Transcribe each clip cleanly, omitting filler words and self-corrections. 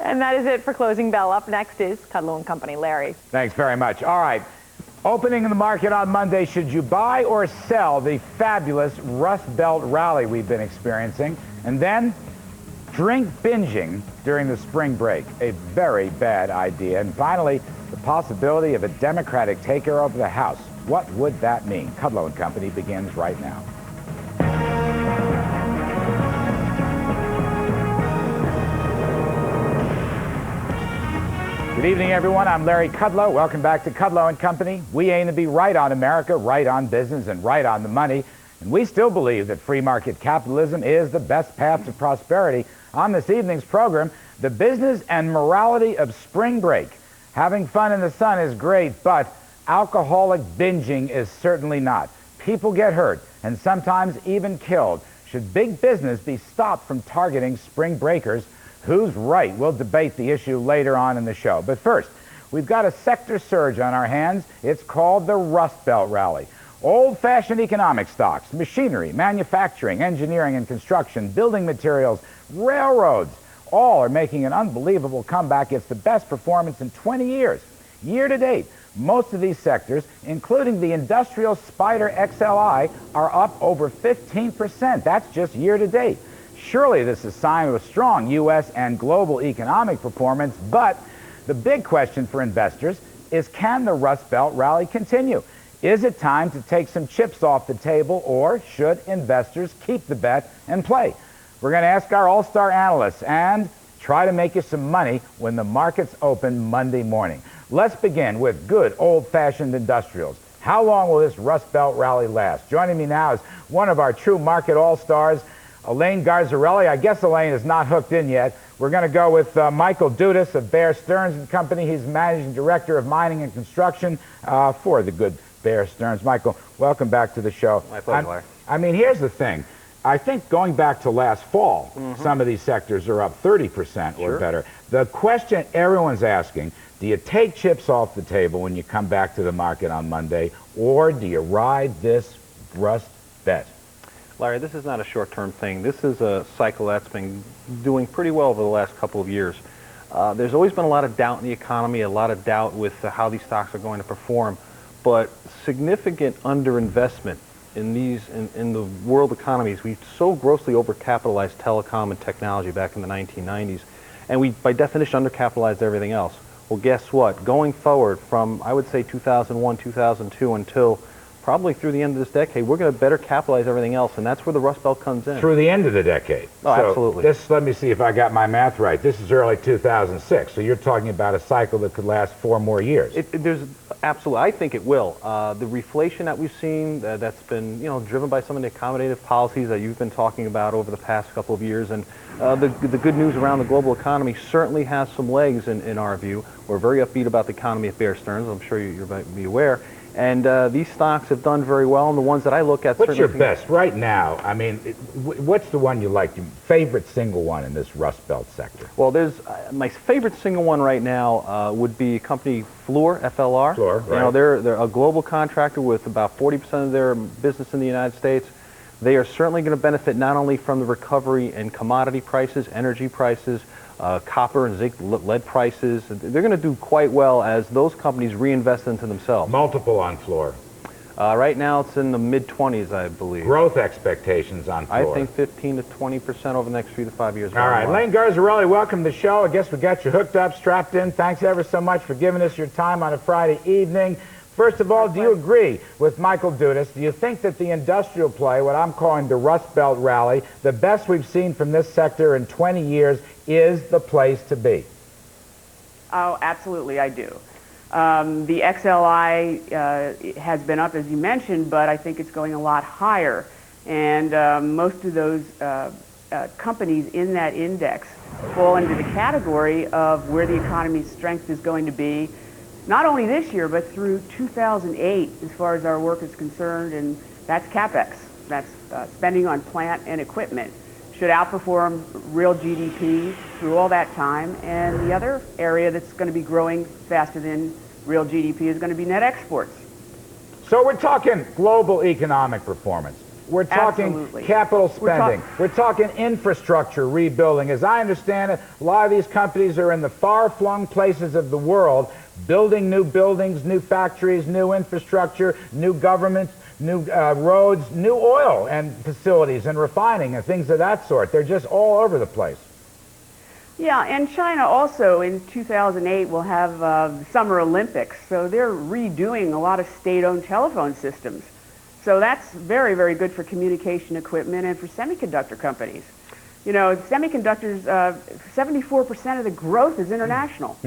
And that is it for Closing Bell. Up next is Kudlow Company. Larry. Thanks very much. All right. Opening in the market on Monday, should you buy or sell the fabulous Rust Belt rally we've been experiencing? And then drink binging during the spring break. A very bad idea. And finally, the possibility of a Democratic takeover of the House. What would that mean? Kudlow Company begins right now. Good evening, everyone. I'm Larry Kudlow. Welcome back to Kudlow Company. We aim to be right on America, right on business, and right on the money. And we still believe that free market capitalism is the best path to prosperity. On this evening's program, the business and morality of spring break. Having fun in the sun is great, but alcoholic binging is certainly not. People get hurt and sometimes even killed. Should big business be stopped from targeting spring breakers? Who's right? We'll debate the issue later on in the show. But first, we've got a sector surge on our hands. It's called the Rust Belt Rally. Old-fashioned economic stocks, machinery, manufacturing, engineering and construction, building materials, railroads, all are making an unbelievable comeback. It's the best performance in 20 years. Year to date, most of these sectors, including the industrial spider XLI, are up over 15%. That's just year to date. Surely this is a sign of a strong U.S. and global economic performance, but the big question for investors is, can the Rust Belt rally continue? Is it time to take some chips off the table, or should investors keep the bet and play? We're going to ask our all-star analysts and try to make you some money when the markets open Monday morning. Let's begin with good old-fashioned industrials. How long will this Rust Belt rally last? Joining me now is one of our true market all-stars, Elaine Garzarelli. I guess Elaine is not hooked in yet. We're going to go with Michael Dudas of Bear Stearns & Company. He's Managing Director of Mining and Construction for the good Bear Stearns. Michael, welcome back to the show. My pleasure, Larry. I mean, here's the thing. I think going back to last fall, some of these sectors are up 30% or better. The question everyone's asking, do you take chips off the table when you come back to the market on Monday, or do you ride this Rust bet? Larry, this is not a short-term thing. This is a cycle that's been doing pretty well over the last couple of years. There's always been a lot of doubt in the economy, a lot of doubt with how these stocks are going to perform, but significant underinvestment in the world economies. We so grossly overcapitalized telecom and technology back in the 1990s, and we, by definition, undercapitalized everything else. Well, guess what? Going forward from, I would say, 2001, 2002 until probably through the end of this decade, we're going to better capitalize everything else, and that's where the Rust Belt comes in. Through the end of the decade? Oh, so absolutely. Let me see if I got my math right. This is early 2006, so you're talking about a cycle that could last 4 more years. Absolutely, I think it will. The reflation that we've seen, that's been driven by some of the accommodative policies that you've been talking about over the past couple of years, and the good news around the global economy certainly has some legs in our view. We're very upbeat about the economy at Bear Stearns. I'm sure you might be aware. And these stocks have done very well, and the ones that I look at... What's your best right now? I mean, what's the one you like, your favorite single one in this Rust Belt sector? Well, there's my favorite single one right now would be company Fluor, FLR. Fluor, right. They're a global contractor with about 40% of their business in the United States. They are certainly going to benefit not only from the recovery in commodity prices, energy prices, copper and zinc, lead prices. They're going to do quite well as those companies reinvest into themselves. Multiple on Fluor? Right now it's in the mid-20s, I believe. Growth expectations on Fluor? I think 15 to 20% over the next 3 to 5 years. All right, Elaine Garzarelli, welcome to the show. I guess we got you hooked up, strapped in. Thanks ever so much for giving us your time on a Friday evening. First of all, do you agree with Michael Dudas? Do you think that the industrial play, what I'm calling the Rust Belt rally, the best we've seen from this sector in 20 years, is the place to be? Oh, absolutely, I do. The XLI has been up, as you mentioned, but I think it's going a lot higher. And most of those companies in that index fall into the category of where the economy's strength is going to be, not only this year, but through 2008, as far as our work is concerned, and that's CapEx. That's spending on plant and equipment. Should outperform real GDP through all that time. And the other area that's going to be growing faster than real GDP is going to be net exports. So we're talking global economic performance. We're talking Absolutely. capital spending. We're talking infrastructure rebuilding. As I understand it, a lot of these companies are in the far-flung places of the world, building new buildings, new factories, new infrastructure, new governments, new roads, new oil and facilities and refining and things of that sort. They're just all over the place. Yeah, and China also in 2008 will have the Summer Olympics, so they're redoing a lot of state-owned telephone systems. So that's very, very good for communication equipment and for semiconductor companies. You know, semiconductors, 74% of the growth is international.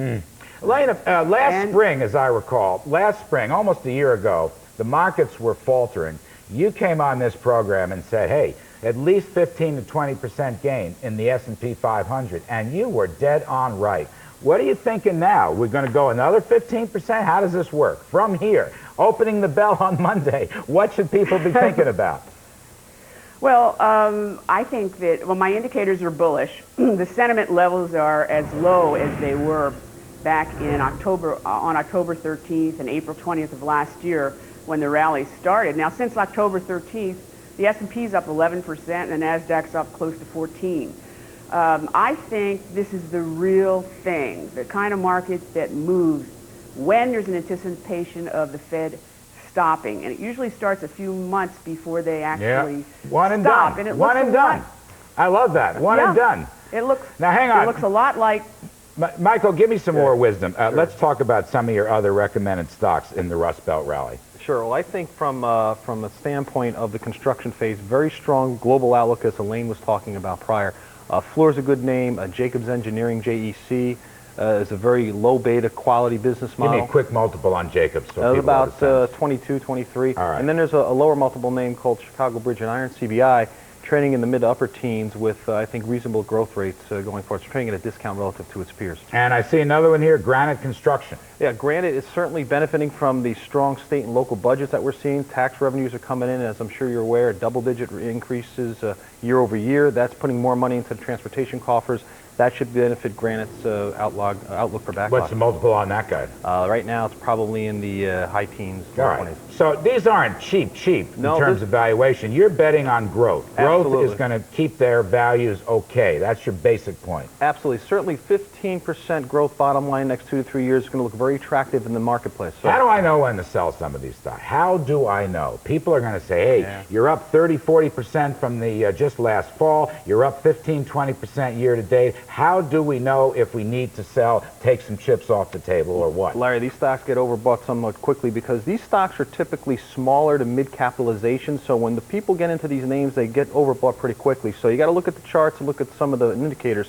Elena, last spring, as I recall, last spring, almost a year ago, the markets were faltering. You came on this program and said, hey, at least 15 to 20% gain in the S&P 500, and you were dead on right. What are you thinking now? We're going to go another 15%? How does this work? From here, opening the bell on Monday, what should people be thinking about? Well, I think that, well, my indicators are bullish. The sentiment levels are as low as they were back in October, on October 13th and April 20th of last year when the rally started. Now, since October 13th, the S&P's up 11% and the NASDAQ's up close to 14%. I think this is the real thing, the kind of market that moves when there's an anticipation of the Fed stopping. And it usually starts a few months before they actually One and stop. done. And it One looks and a done. lot- I love that. One and done. It looks, Now, hang on. It looks a lot like... Michael, give me some more wisdom. Let's talk about some of your other recommended stocks in the Rust Belt rally. Sure. Well, I think from a standpoint of the construction phase, very strong global outlook, as Elaine was talking about prior. Fluor's a good name. Jacobs Engineering, JEC, is a very low beta quality business model. Give me a quick multiple on Jacobs. So people about understand. 22, 23. All right. And then there's a lower multiple name called Chicago Bridge and Iron, CBI, trading in the mid to upper teens with, I think, reasonable growth rates going forward. It's trading at a discount relative to its peers. And I see another one here, Granite Construction. Yeah, Granite is certainly benefiting from the strong state and local budgets that we're seeing. Tax revenues are coming in, as I'm sure you're aware, double-digit increases year over year. That's putting more money into the transportation coffers. That should benefit Granite's outlook for backlog. What's the multiple on that guy? Right now, it's probably in the high teens, All low right. 20s. So these aren't cheap in terms of valuation. You're betting on growth. Growth Absolutely. is going to keep their values okay. That's your basic point. Absolutely. Certainly 15% growth bottom line next 2 to 3 years is going to look very attractive in the marketplace. So, how do I know when to sell some of these stocks? How do I know? People are going to say, hey, you're up 30, 40% from the just last fall. You're up 15, 20% year to date. How do we know if we need to sell, take some chips off the table, or what? Larry, these stocks get overbought somewhat quickly because these stocks are typically smaller to mid-capitalization. So when the people get into these names, they get overbought pretty quickly. So you got to look at the charts and look at some of the indicators.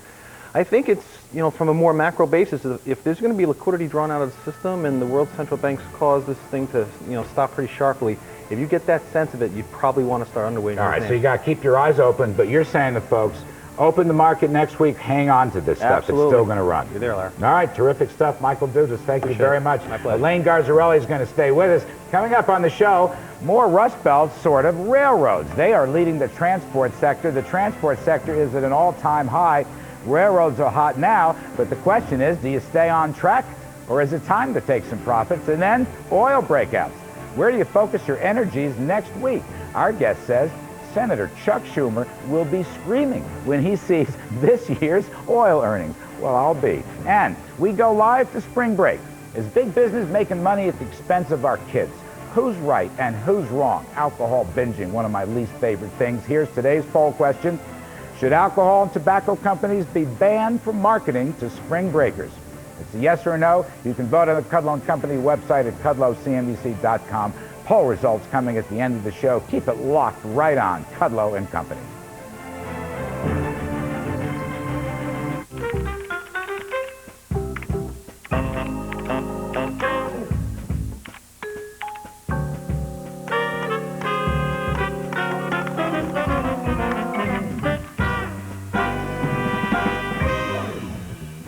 I think it's, you know, from a more macro basis, if there's going to be liquidity drawn out of the system and the world central banks cause this thing to, you know, stop pretty sharply, if you get that sense of it, you probably want to start underweighting. All right, so you got to keep your eyes open, but you're saying to folks, open the market next week, hang on to this stuff. Absolutely. It's still going to run. You're there, Larry. All right, terrific stuff. Michael Dudas, thank you very much. My pleasure. Elaine Garzarelli is going to stay with us. Coming up on the show, more Rust Belt sort of railroads. They are leading the transport sector. The transport sector is at an all-time high. Railroads are hot now, but the question is, do you stay on track, or is it time to take some profits? And then oil breakouts. Where do you focus your energies next week? Our guest says Senator Chuck Schumer will be screaming when he sees this year's oil earnings. Well, I'll be. And we go live to spring break. Is big business making money at the expense of our kids? Who's right and who's wrong? Alcohol binging, one of my least favorite things. Here's today's poll question. Should alcohol and tobacco companies be banned from marketing to spring breakers? It's a yes or a no. You can vote on the Kudlow Company website at kudlowcnbc.com. Poll results coming at the end of the show. Keep it locked right on Kudlow and Company.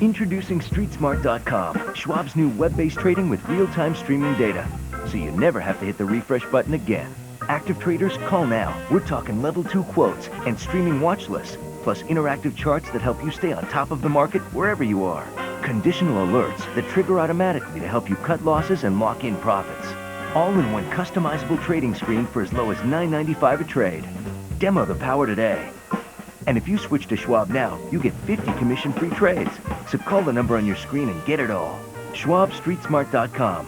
Introducing StreetSmart.com, Schwab's new web-based trading with real-time streaming data. So you never have to hit the refresh button again. Active traders, call now. We're talking level 2 quotes and streaming watch lists, plus interactive charts that help you stay on top of the market wherever you are. Conditional alerts that trigger automatically to help you cut losses and lock in profits. All-in-one customizable trading screen for as low as $9.95 a trade. Demo the power today. And if you switch to Schwab now, you get 50 commission-free trades. So call the number on your screen and get it all. SchwabStreetSmart.com.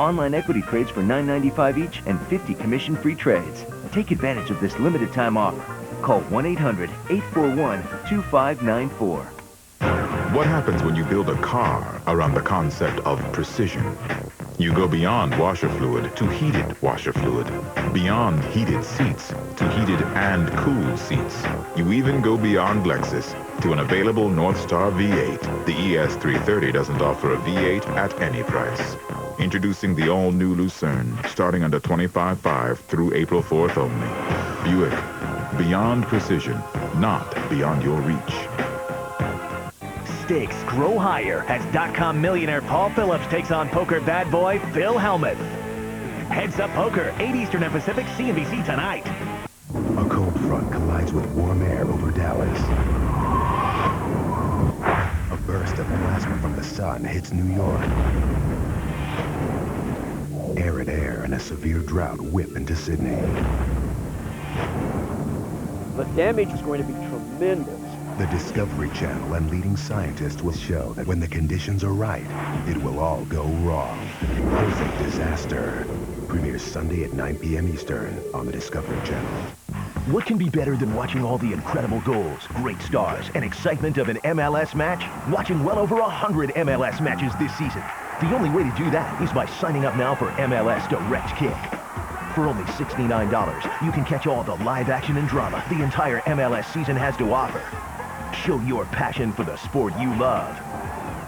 Online equity trades for $9.95 each and 50 commission-free trades. Take advantage of this limited time offer. Call 1-800-841-2594. What happens when you build a car around the concept of precision? You go beyond washer fluid to heated washer fluid, beyond heated seats to heated and cool seats. You even go beyond Lexus to an available Northstar V8. The ES330 doesn't offer a V8 at any price. Introducing the all-new Lucerne, starting under $25,500 through April 4th only. Buick, beyond precision, not beyond your reach. Stakes grow higher as .com millionaire Paul Phillips takes on poker bad boy Phil Hellmuth. Heads Up Poker, 8 Eastern and Pacific, CNBC tonight. A cold front collides with warm air over Dallas. A burst of plasma from the sun hits New York. Arid air and a severe drought whip into Sydney. The damage is going to be tremendous. The Discovery Channel and leading scientists will show that when the conditions are right, it will all go wrong. Perfect Disaster. Premieres Sunday at 9 p.m. Eastern on the Discovery Channel. What can be better than watching all the incredible goals, great stars, and excitement of an MLS match? Watching well over 100 MLS matches this season. The only way to do that is by signing up now for MLS Direct Kick. For only $69, you can catch all the live action and drama the entire MLS season has to offer. Show your passion for the sport you love.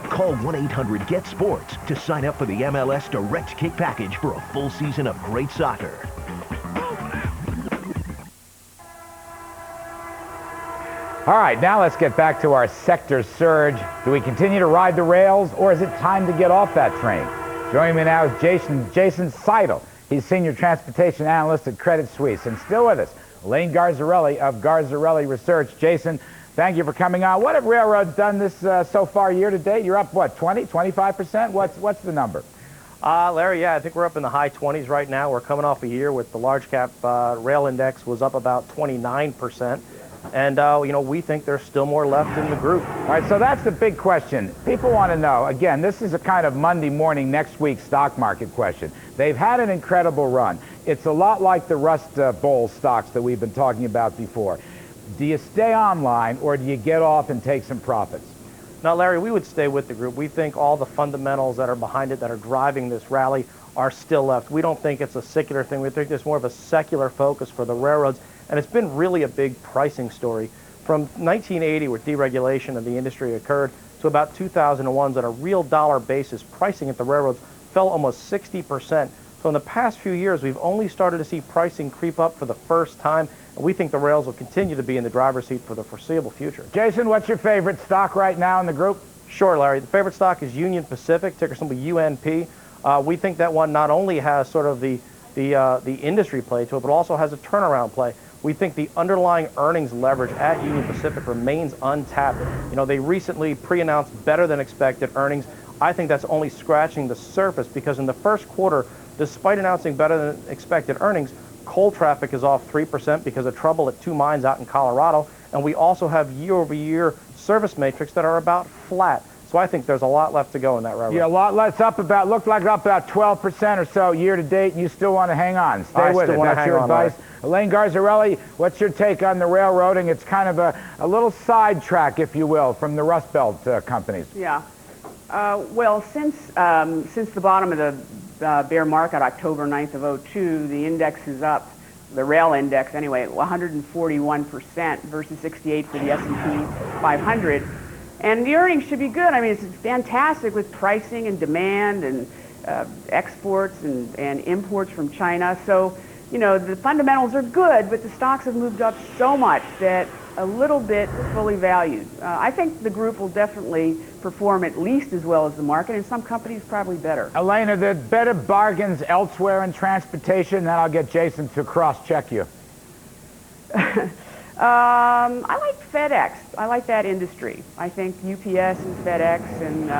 Call 1-800-GET-SPORTS to sign up for the MLS Direct Kick package for a full season of great soccer. All right, now let's get back to our sector surge. Do we continue to ride the rails, or is it time to get off that train? Joining me now is Jason Seidel. He's Senior Transportation Analyst at Credit Suisse. And still with us, Elaine Garzarelli of Garzarelli Research. Jason, thank you for coming on. What have railroads done this so far year to date? You're up, what, 20, 25%? What's the number? Larry, yeah, I think we're up in the high 20s right now. We're coming off a year with the large cap rail index was up about 29%. And, we think there's still more left in the group. All right, so that's the big question. People want to know, again, this is a kind of Monday morning, next week stock market question. They've had an incredible run. It's a lot like the Rust Bowl stocks that we've been talking about before. Do you stay online, or do you get off and take some profits? Now, Larry, we would stay with the group. We think all the fundamentals that are behind it, that are driving this rally, are still left. We don't think it's a secular thing. We think there's more of a secular focus for the railroads. And it's been really a big pricing story. From 1980, where deregulation of the industry occurred, to about 2001, on a real dollar basis, pricing at the railroads fell almost 60%. So in the past few years, we've only started to see pricing creep up for the first time, and we think the rails will continue to be in the driver's seat for the foreseeable future. Jason, what's your favorite stock right now in the group? Sure, Larry. The favorite stock is Union Pacific, ticker symbol UNP. We think that one not only has sort of the industry play to it, but also has a turnaround play. We think the underlying earnings leverage at Union Pacific remains untapped. They recently pre-announced better than expected earnings. I think that's only scratching the surface, because in the first quarter, despite announcing better than expected earnings, coal traffic is off 3% because of trouble at 2 mines out in Colorado. And we also have year-over-year service metrics that are about flat. So I think there's a lot left to go in that railroad. Yeah, a lot less looked like up about 12% or so year to date, and you still want to hang on. Stay with it. That's your advice. Elaine Garzarelli, what's your take on the railroading? It's kind of a little sidetrack, if you will, from the Rust Belt companies. Yeah. Well, since the bottom of the bear market, October 9th of 2002, the index is up, the rail index anyway, 141% versus 68 for the S&P 500. And the earnings should be good. I mean, it's fantastic with pricing and demand and exports and imports from China. So, the fundamentals are good, but the stocks have moved up so much that a little bit fully valued. I think the group will definitely perform at least as well as the market, and some companies probably better. Elaine, are there better bargains elsewhere in transportation? Then I'll get Jason to cross-check you. I like FedEx. I like that industry. I think UPS and FedEx and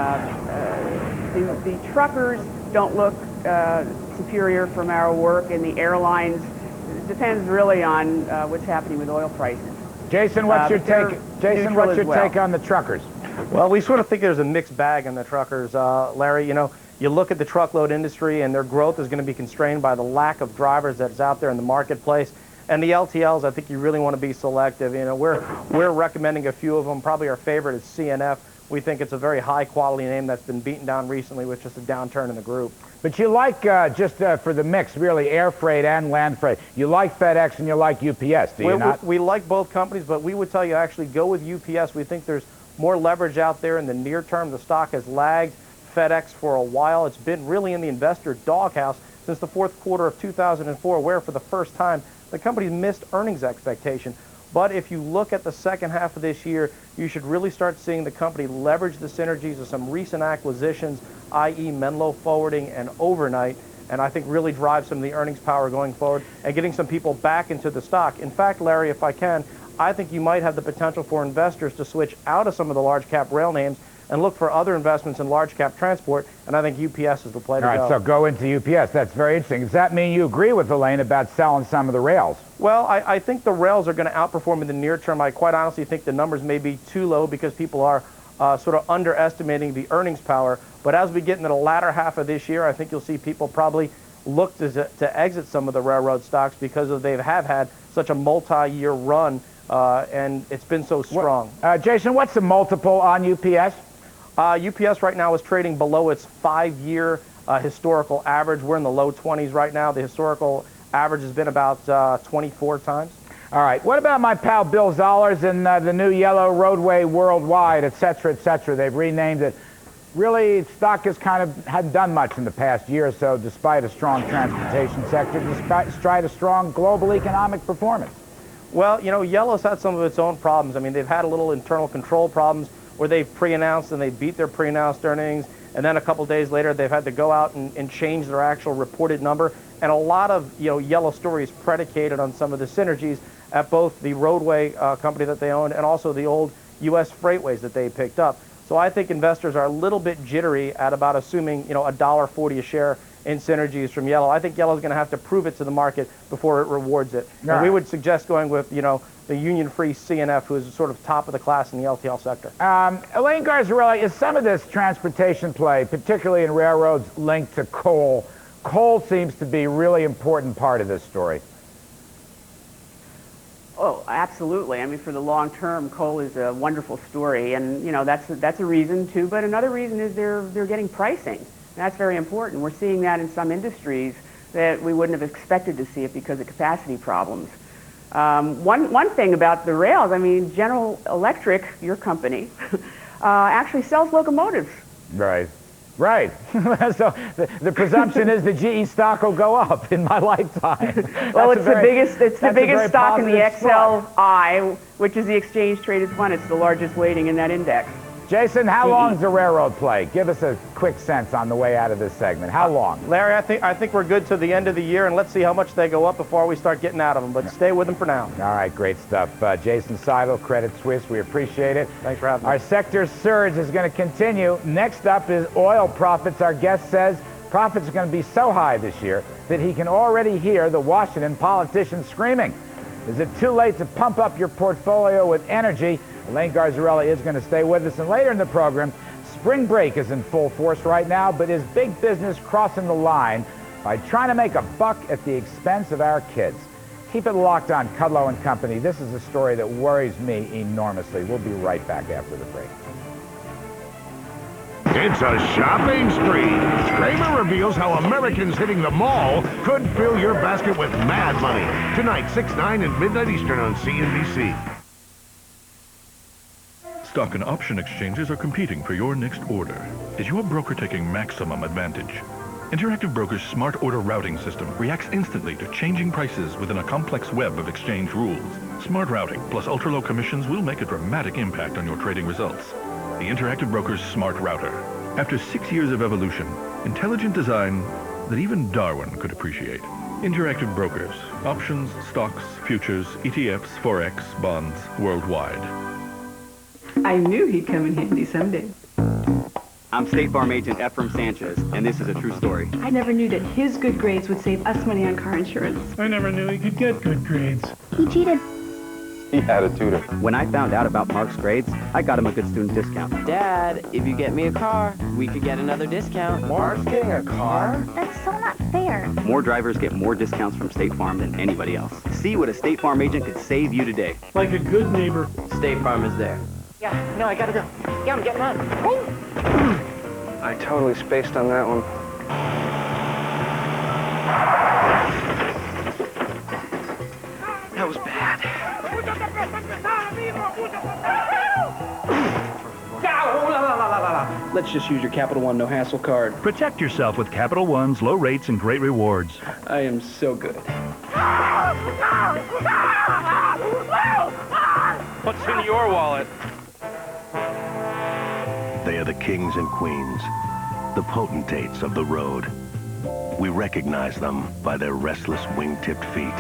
the truckers don't look superior from our work, and the airlines, it depends really on what's happening with oil prices. Jason, what's your take? Jason, what's your take on the truckers? Well, we sort of think there's a mixed bag in the truckers, Larry. You know, you look at the truckload industry, and their growth is going to be constrained by the lack of drivers that's out there in the marketplace. And the LTLs, I think you really want to be selective. You know, we're recommending a few of them. Probably our favorite is CNF. We think it's a very high-quality name that's been beaten down recently with just a downturn in the group. But you like, for the mix, really, air freight and land freight, you like FedEx and you like UPS, do you not? We like both companies, but we would tell you actually go with UPS. We think there's more leverage out there in the near term. The stock has lagged FedEx for a while. It's been really in the investor doghouse since the fourth quarter of 2004, where for the first time the company's missed earnings expectation. But if you look at the second half of this year, you should really start seeing the company leverage the synergies of some recent acquisitions, i.e. Menlo Forwarding and Overnight, and I think really drive some of the earnings power going forward and getting some people back into the stock. In fact, Larry, if I can, I think you might have the potential for investors to switch out of some of the large cap rail names and look for other investments in large cap transport, and I think UPS is the play to go. All right, so go into UPS. That's very interesting. Does that mean you agree with Elaine about selling some of the rails? Well, I think the rails are going to outperform in the near term. I quite honestly think the numbers may be too low because people are sort of underestimating the earnings power. But as we get into the latter half of this year, I think you'll see people probably look to exit some of the railroad stocks because they have had such a multi-year run, and it's been so strong. Jason, what's the multiple on UPS? UPS right now is trading below its 5-year historical average. We're in the low 20s right now. The historical average has been about 24 times. All right. What about my pal Bill Zollers and the new yellow roadway worldwide, et cetera, et cetera? They've renamed it. Really, stock has kind of hadn't done much in the past year or so, despite a strong transportation sector, despite a strong global economic performance. Well, you know, Yellow's had some of its own problems. I mean, they've had a little internal control problems where they've pre-announced and they beat their pre-announced earnings, and then a couple days later they've had to go out and change their actual reported number. And a lot of Yellow story is predicated on some of the synergies at both the roadway company that they owned and also the old U.S. freightways that they picked up. So I think investors are a little bit jittery at about assuming $1.40 a share in synergies from Yellow. I think Yellow's going to have to prove it to the market before it rewards it. Right. And we would suggest going with the union-free CNF, who is sort of top of the class in the LTL sector. Elaine Garzarelli, is some of this transportation play, particularly in railroads, linked to coal? Coal seems to be a really important part of this story. Oh, absolutely. I mean, for the long term, coal is a wonderful story, and that's a reason too. But another reason is they're getting pricing. And that's very important. We're seeing that in some industries that we wouldn't have expected to see it because of capacity problems. One thing about the rails, I mean, General Electric, your company, actually sells locomotives. Right. Right. So the presumption is the GE stock will go up in my lifetime. Well, it's the biggest stock in the XLI, which is the exchange traded fund. It's the largest weighting in that index. Jason, how long is the railroad play? Give us a quick sense on the way out of this segment. How long? Larry, I think we're good to the end of the year, and let's see how much they go up before we start getting out of them. But stay with them for now. All right, great stuff. Jason Seidel, Credit Suisse, we appreciate it. Thanks for having me. Our sector surge is going to continue. Next up is oil profits. Our guest says profits are going to be so high this year that he can already hear the Washington politicians screaming. Is it too late to pump up your portfolio with energy? Elaine Garzarelli is going to stay with us. And later in the program, spring break is in full force right now, but is big business crossing the line by trying to make a buck at the expense of our kids? Keep it locked on Kudlow & Company. This is a story that worries me enormously. We'll be right back after the break. It's a shopping spree. Kramer reveals how Americans hitting the mall could fill your basket with mad money. Tonight, 6, 9, and midnight Eastern on CNBC. Stock and option exchanges are competing for your next order. Is your broker taking maximum advantage? Interactive Broker's smart order routing system reacts instantly to changing prices within a complex web of exchange rules. Smart routing plus ultra-low commissions will make a dramatic impact on your trading results. The Interactive Broker's smart router. After 6 years of evolution, intelligent design that even Darwin could appreciate. Interactive Brokers. Options, stocks, futures, ETFs, Forex, bonds, worldwide. I knew he'd come in handy someday. I'm State Farm Agent Ephraim Sanchez, and this is a true story. I never knew that his good grades would save us money on car insurance. I never knew he could get good grades. He cheated. He had a tutor. When I found out about Mark's grades, I got him a good student discount. Dad, if you get me a car, we could get another discount. Mark's getting a car? That's so not fair. More drivers get more discounts from State Farm than anybody else. See what a State Farm agent could save you today. Like a good neighbor. State Farm is there. Yeah, no, I gotta go. Yeah, I'm getting on. I totally spaced on that one. That was bad. Let's just use your Capital One no-hassle card. Protect yourself with Capital One's low rates and great rewards. I am so good. What's in your wallet? They are the kings and queens, the potentates of the road. We recognize them by their restless wing-tipped feet.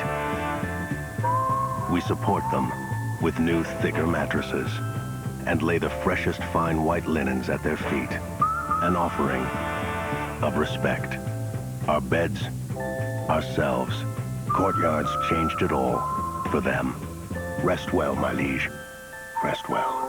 We support them with new, thicker mattresses and lay the freshest fine white linens at their feet. An offering of respect. Our beds, ourselves, courtyards changed it all for them. Rest well, my liege. Rest well.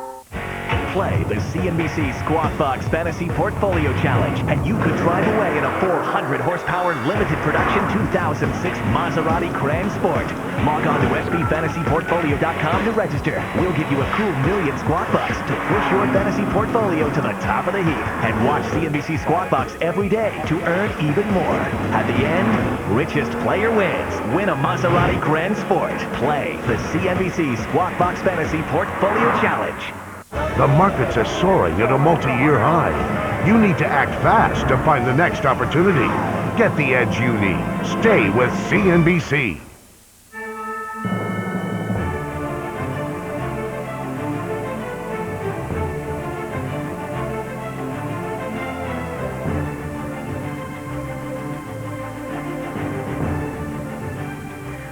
Play the CNBC Squawk Box Fantasy Portfolio Challenge, and you could drive away in a 400-horsepower limited production 2006 Maserati Grand Sport. Log on to sbfantasyportfolio.com to register. We'll give you a cool million Squawk Bucks to push your fantasy portfolio to the top of the heap. And watch CNBC Squawk Box every day to earn even more. At the end, richest player wins. Win a Maserati Grand Sport. Play the CNBC Squawk Box Fantasy Portfolio Challenge. The markets are soaring at a multi-year high. You need to act fast to find the next opportunity. Get the edge you need. Stay with CNBC.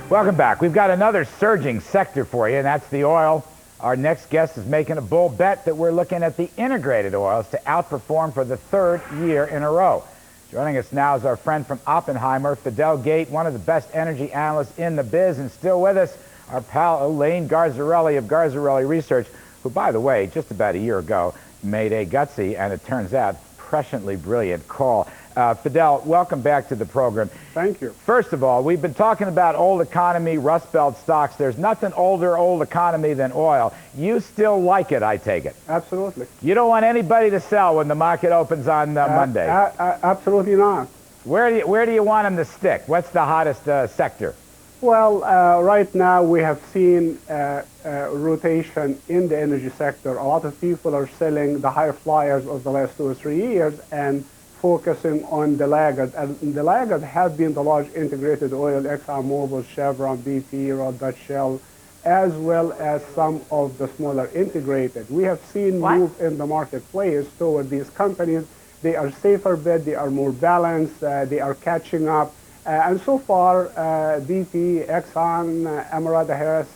Welcome back. We've got another surging sector for you, and that's the oil. Our next guest is making a bull bet that we're looking at the integrated oils to outperform for the third year in a row. Joining us now is our friend from Oppenheimer, Fidel Gate, one of the best energy analysts in the biz, and still with us, our pal Elaine Garzarelli of Garzarelli Research, who, by the way, just about a year ago, made a gutsy, and it turns out, presciently brilliant call. Fidel, welcome back to the program. Thank you. First of all, we've been talking about old economy, Rust Belt stocks. There's nothing older old economy than oil. You still like it, I take it? Absolutely. You don't want anybody to sell when the market opens on Monday? Absolutely not. Where do you want them to stick? What's the hottest sector? Well, right now we have seen rotation in the energy sector. A lot of people are selling the higher flyers of the last 2 or 3 years and focusing on the laggard. And the laggard have been the large integrated oil, ExxonMobil, Chevron, BP, Royal Dutch Shell, as well as some of the smaller integrated. We have seen move in the marketplace toward these companies. They are safer bet, they are more balanced, they are catching up. And so far, BP, Exxon, Amerada Harris,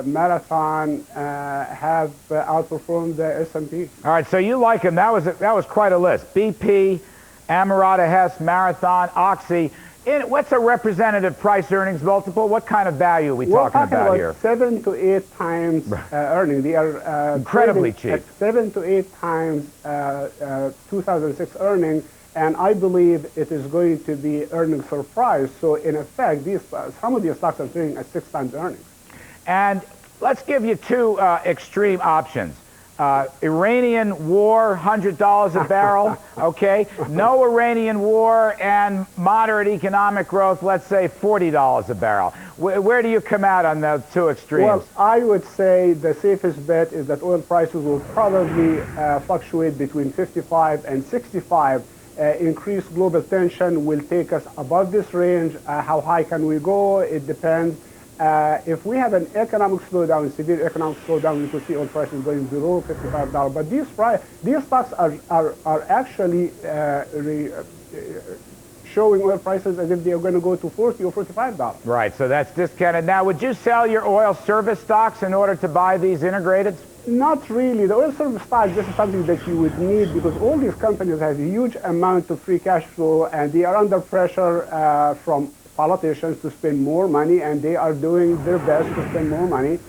Marathon have outperformed the S&P. All right, so you like them. That was quite a list. BP, Amerada Hess, Marathon, Oxy. What's a representative price earnings multiple? What kind of value are we talking about here? 7 to 8 times earnings. They are incredibly cheap. At 7 to 8 times 2006 earnings, and I believe it is going to be earnings surprise. So in effect, some of these stocks are trading at 6 times earnings. And let's give you two extreme options. Iranian war, $100 a barrel, okay? No Iranian war and moderate economic growth, let's say $40 a barrel. Where do you come out on those two extremes? Well, I would say the safest bet is that oil prices will probably fluctuate between 55 and 65. Increased global tension will take us above this range. How high can we go? It depends. If we have an economic slowdown, severe economic slowdown, we could see oil prices going below $55. But these stocks are actually showing oil prices as if they are going to go to $40 or $45. Right, so that's discounted. Now, would you sell your oil service stocks in order to buy these integrated? Not really. The oil service stock, this is something that you would need because all these companies have a huge amount of free cash flow and they are under pressure from politicians to spend more money, and they are doing their best to spend more money.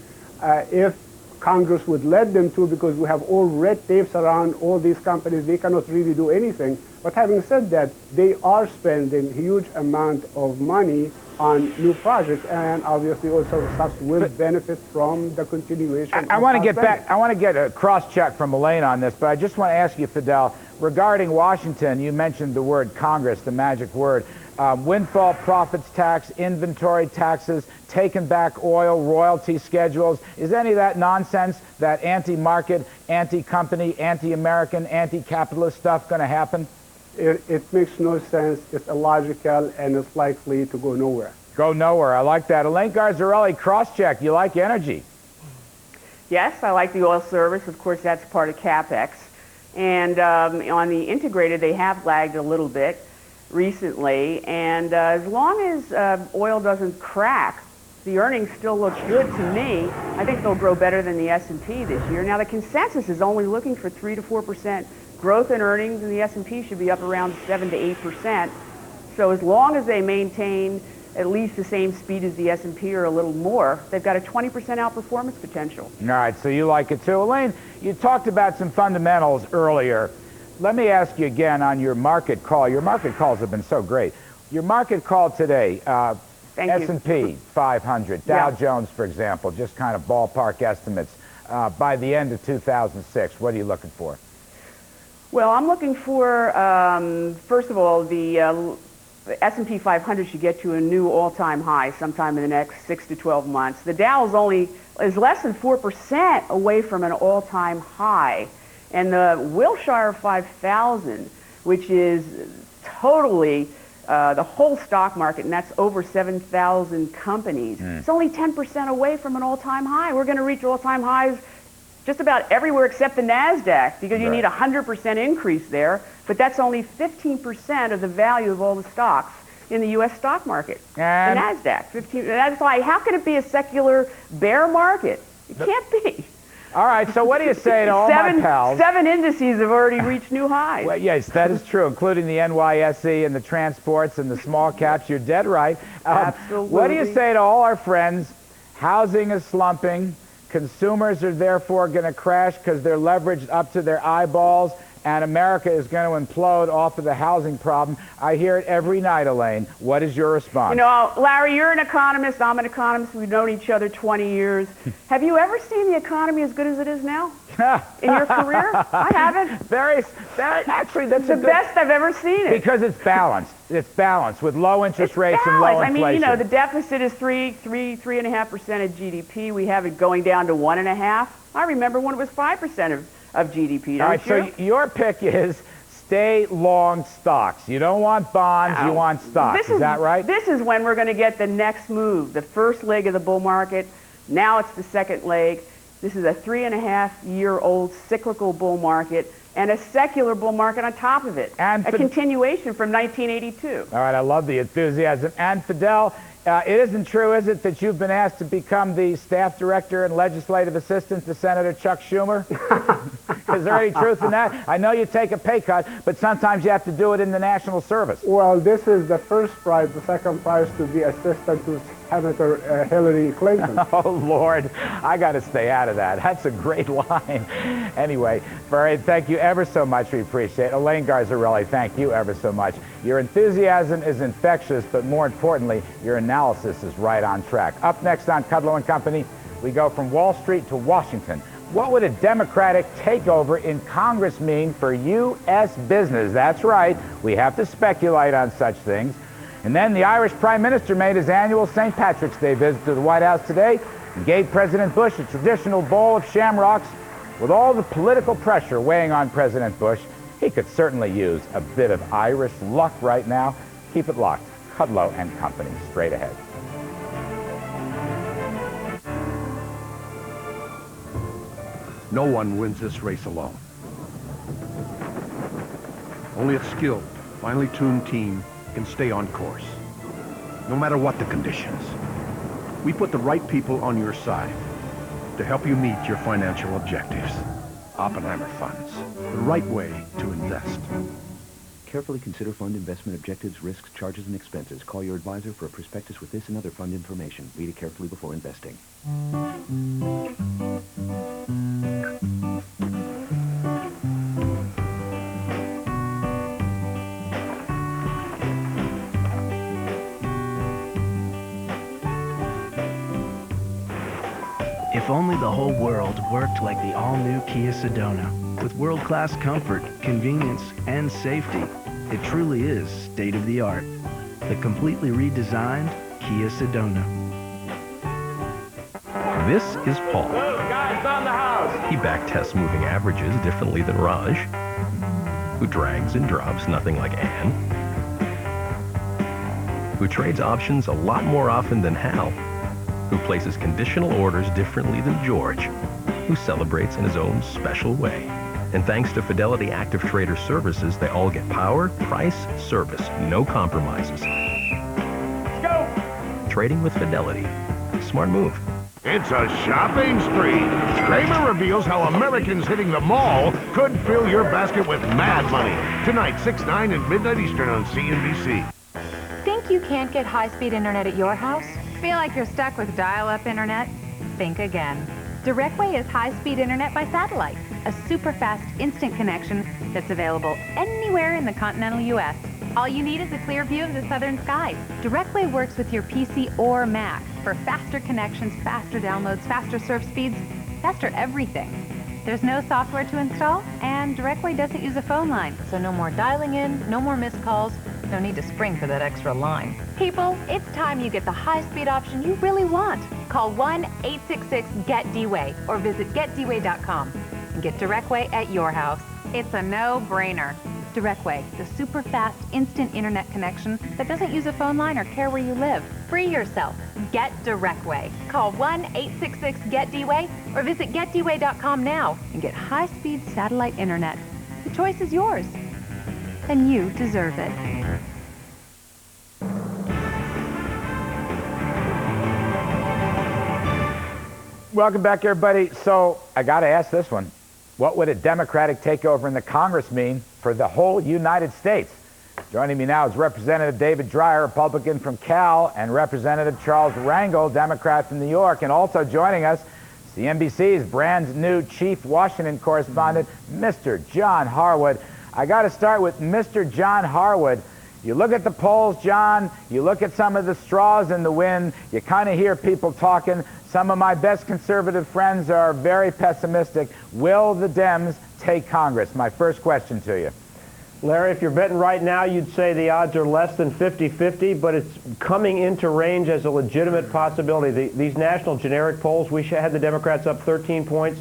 If Congress would let them to, because we have all red tapes around all these companies, they cannot really do anything. But having said that, they are spending huge amount of money on new projects, and obviously also stocks will benefit from the continuation. I want to get back. I want to get a cross-check from Elaine on this, but I just want to ask you, Fidel, regarding Washington. You mentioned the word Congress, the magic word. Windfall profits tax, inventory taxes, taken back oil, royalty schedules. Is any of that nonsense, that anti-market, anti-company, anti-American, anti-capitalist stuff going to happen? It makes no sense. It's illogical, and it's likely to go nowhere. Go nowhere. I like that. Elaine Garzarelli, cross-check. You like energy? Yes, I like the oil service. Of course, that's part of CapEx. And on the integrated, they have lagged a little bit recently. And as long as oil doesn't crack, the earnings still look good to me. I think they'll grow better than the S&P this year. Now, the consensus is only looking for 3 to 4% growth in earnings, and the S&P should be up around 7 to 8%. So as long as they maintain at least the same speed as the S&P or a little more, they've got a 20% outperformance potential. All right, so you like it too. Elaine, you talked about some fundamentals earlier. Let me ask you again on your market call. Your market calls have been so great. Your market call today, S&P 500, Dow Jones, for example, just kind of ballpark estimates. By the end of 2006, what are you looking for? Well, I'm looking for, first of all, the S&P 500 should get to a new all-time high sometime in the next 6 to 12 months. The Dow is less than 4% away from an all-time high. And the Wilshire 5000, which is totally the whole stock market, and that's over 7,000 companies, it's only 10% away from an all-time high. We're going to reach all-time highs just about everywhere except the NASDAQ, because you need a 100% increase there, but that's only 15% of the value of all the stocks in the U.S. stock market. And the NASDAQ, 15. That's why, how can it be a secular bear market? It can't be. All right, so what do you say to all my pals? 7 indices have already reached new highs. Well, yes, that is true, including the NYSE and the transports and the small caps. You're dead right. Absolutely. What do you say to all our friends? Housing is slumping. Consumers are therefore going to crash because they're leveraged up to their eyeballs, and America is going to implode off of the housing problem. I hear it every night, Elaine. What is your response? You know, Larry, you're an economist. I'm an economist. We've known each other 20 years. Have you ever seen the economy as good as it is now in your career? I haven't. Actually, that's the best I've ever seen it. Because it's balanced. It's balanced with low interest rates and low inflation. I mean, you know, the deficit is 3.5% of GDP. We have it going down to 1.5%. I remember when it was 5% of GDP. Don't All right, you? so your pick is stay long stocks. You don't want bonds, you want stocks. Is that right? This is when we're going to get the next move. The first leg of the bull market. Now it's the second leg. This is a 3.5-year-old cyclical bull market and a secular bull market on top of it. And a continuation from 1982. All right, I love the enthusiasm. And Fidel, it isn't true, is it, that you've been asked to become the staff director and legislative assistant to Senator Chuck Schumer? Is there any truth in that? I know you take a pay cut, but sometimes you have to do it in the national service. Well, this is the first prize. The second prize to be assistant to Senator Hillary Clinton. Oh, Lord, I got to stay out of that. That's a great line. Anyway, thank you ever so much. We appreciate it. Elaine Garzarelli, thank you ever so much. Your enthusiasm is infectious, but more importantly, your analysis is right on track. Up next on Kudlow Company, we go from Wall Street to Washington. What would a Democratic takeover in Congress mean for U.S. business? That's right. We have to speculate on such things. And then the Irish Prime Minister made his annual St. Patrick's Day visit to the White House today and gave President Bush a traditional bowl of shamrocks. With all the political pressure weighing on President Bush, he could certainly use a bit of Irish luck right now. Keep it locked. Kudlow and Company, straight ahead. No one wins this race alone. Only a skilled, finely tuned team can stay on course, no matter what the conditions. We put the right people on your side to help you meet your financial objectives. Oppenheimer Funds, the right way to invest. Carefully consider fund investment objectives, risks, charges, and expenses. Call your advisor for a prospectus with this and other fund information. Read it carefully before investing. If only the whole world worked like the all-new Kia Sedona. With world-class comfort, convenience, and safety, it truly is state-of-the-art. The completely redesigned Kia Sedona. This is Paul. Guys, on the house. He backtests moving averages differently than Raj, who drags and drops nothing like Anne, who trades options a lot more often than Hal, who places conditional orders differently than George, who celebrates in his own special way. And thanks to Fidelity Active Trader Services, they all get power, price, service, no compromises. Let's go. Trading with Fidelity. Smart move. It's a shopping spree. Kramer reveals how Americans hitting the mall could fill your basket with mad money. Tonight, 6, 9, and midnight Eastern on CNBC. Think you can't get high-speed internet at your house? Feel like you're stuck with dial-up internet? Think again. Directway is high-speed internet by satellite, a super-fast instant connection that's available anywhere in the continental U.S. All you need is a clear view of the southern skies. Directway works with your PC or Mac for faster connections, faster downloads, faster surf speeds, faster everything. There's no software to install, and Directway doesn't use a phone line, so no more dialing in, no more missed calls, no need to spring for that extra line. People, it's time you get the high-speed option you really want. Call 1-866-GET-DWAY or visit getdway.com and get Directway at your house. It's a no-brainer. Directway, the super-fast instant internet connection that doesn't use a phone line or care where you live. Free yourself. Get Directway. Call 1-866-GET-DWAY or visit getdway.com now and get high-speed satellite internet. The choice is yours, and you deserve it. Welcome back, everybody. So I got to ask this one. What would a Democratic takeover in the Congress mean for the whole United States? Joining me now is Representative David Dreyer, Republican from Cal, and Representative Charles Rangel, Democrat from New York. And also joining us, CNBC's brand new chief Washington correspondent, Mr. John Harwood. I got to start with Mr. John Harwood. You look at the polls, John, you look at some of the straws in the wind, you kind of hear people talking. Some of my best conservative friends are very pessimistic. Will the Dems take Congress? My first question to you. Larry, if you're betting right now, you'd say the odds are less than 50-50, but it's coming into range as a legitimate possibility. These national generic polls, we had the Democrats up 13 points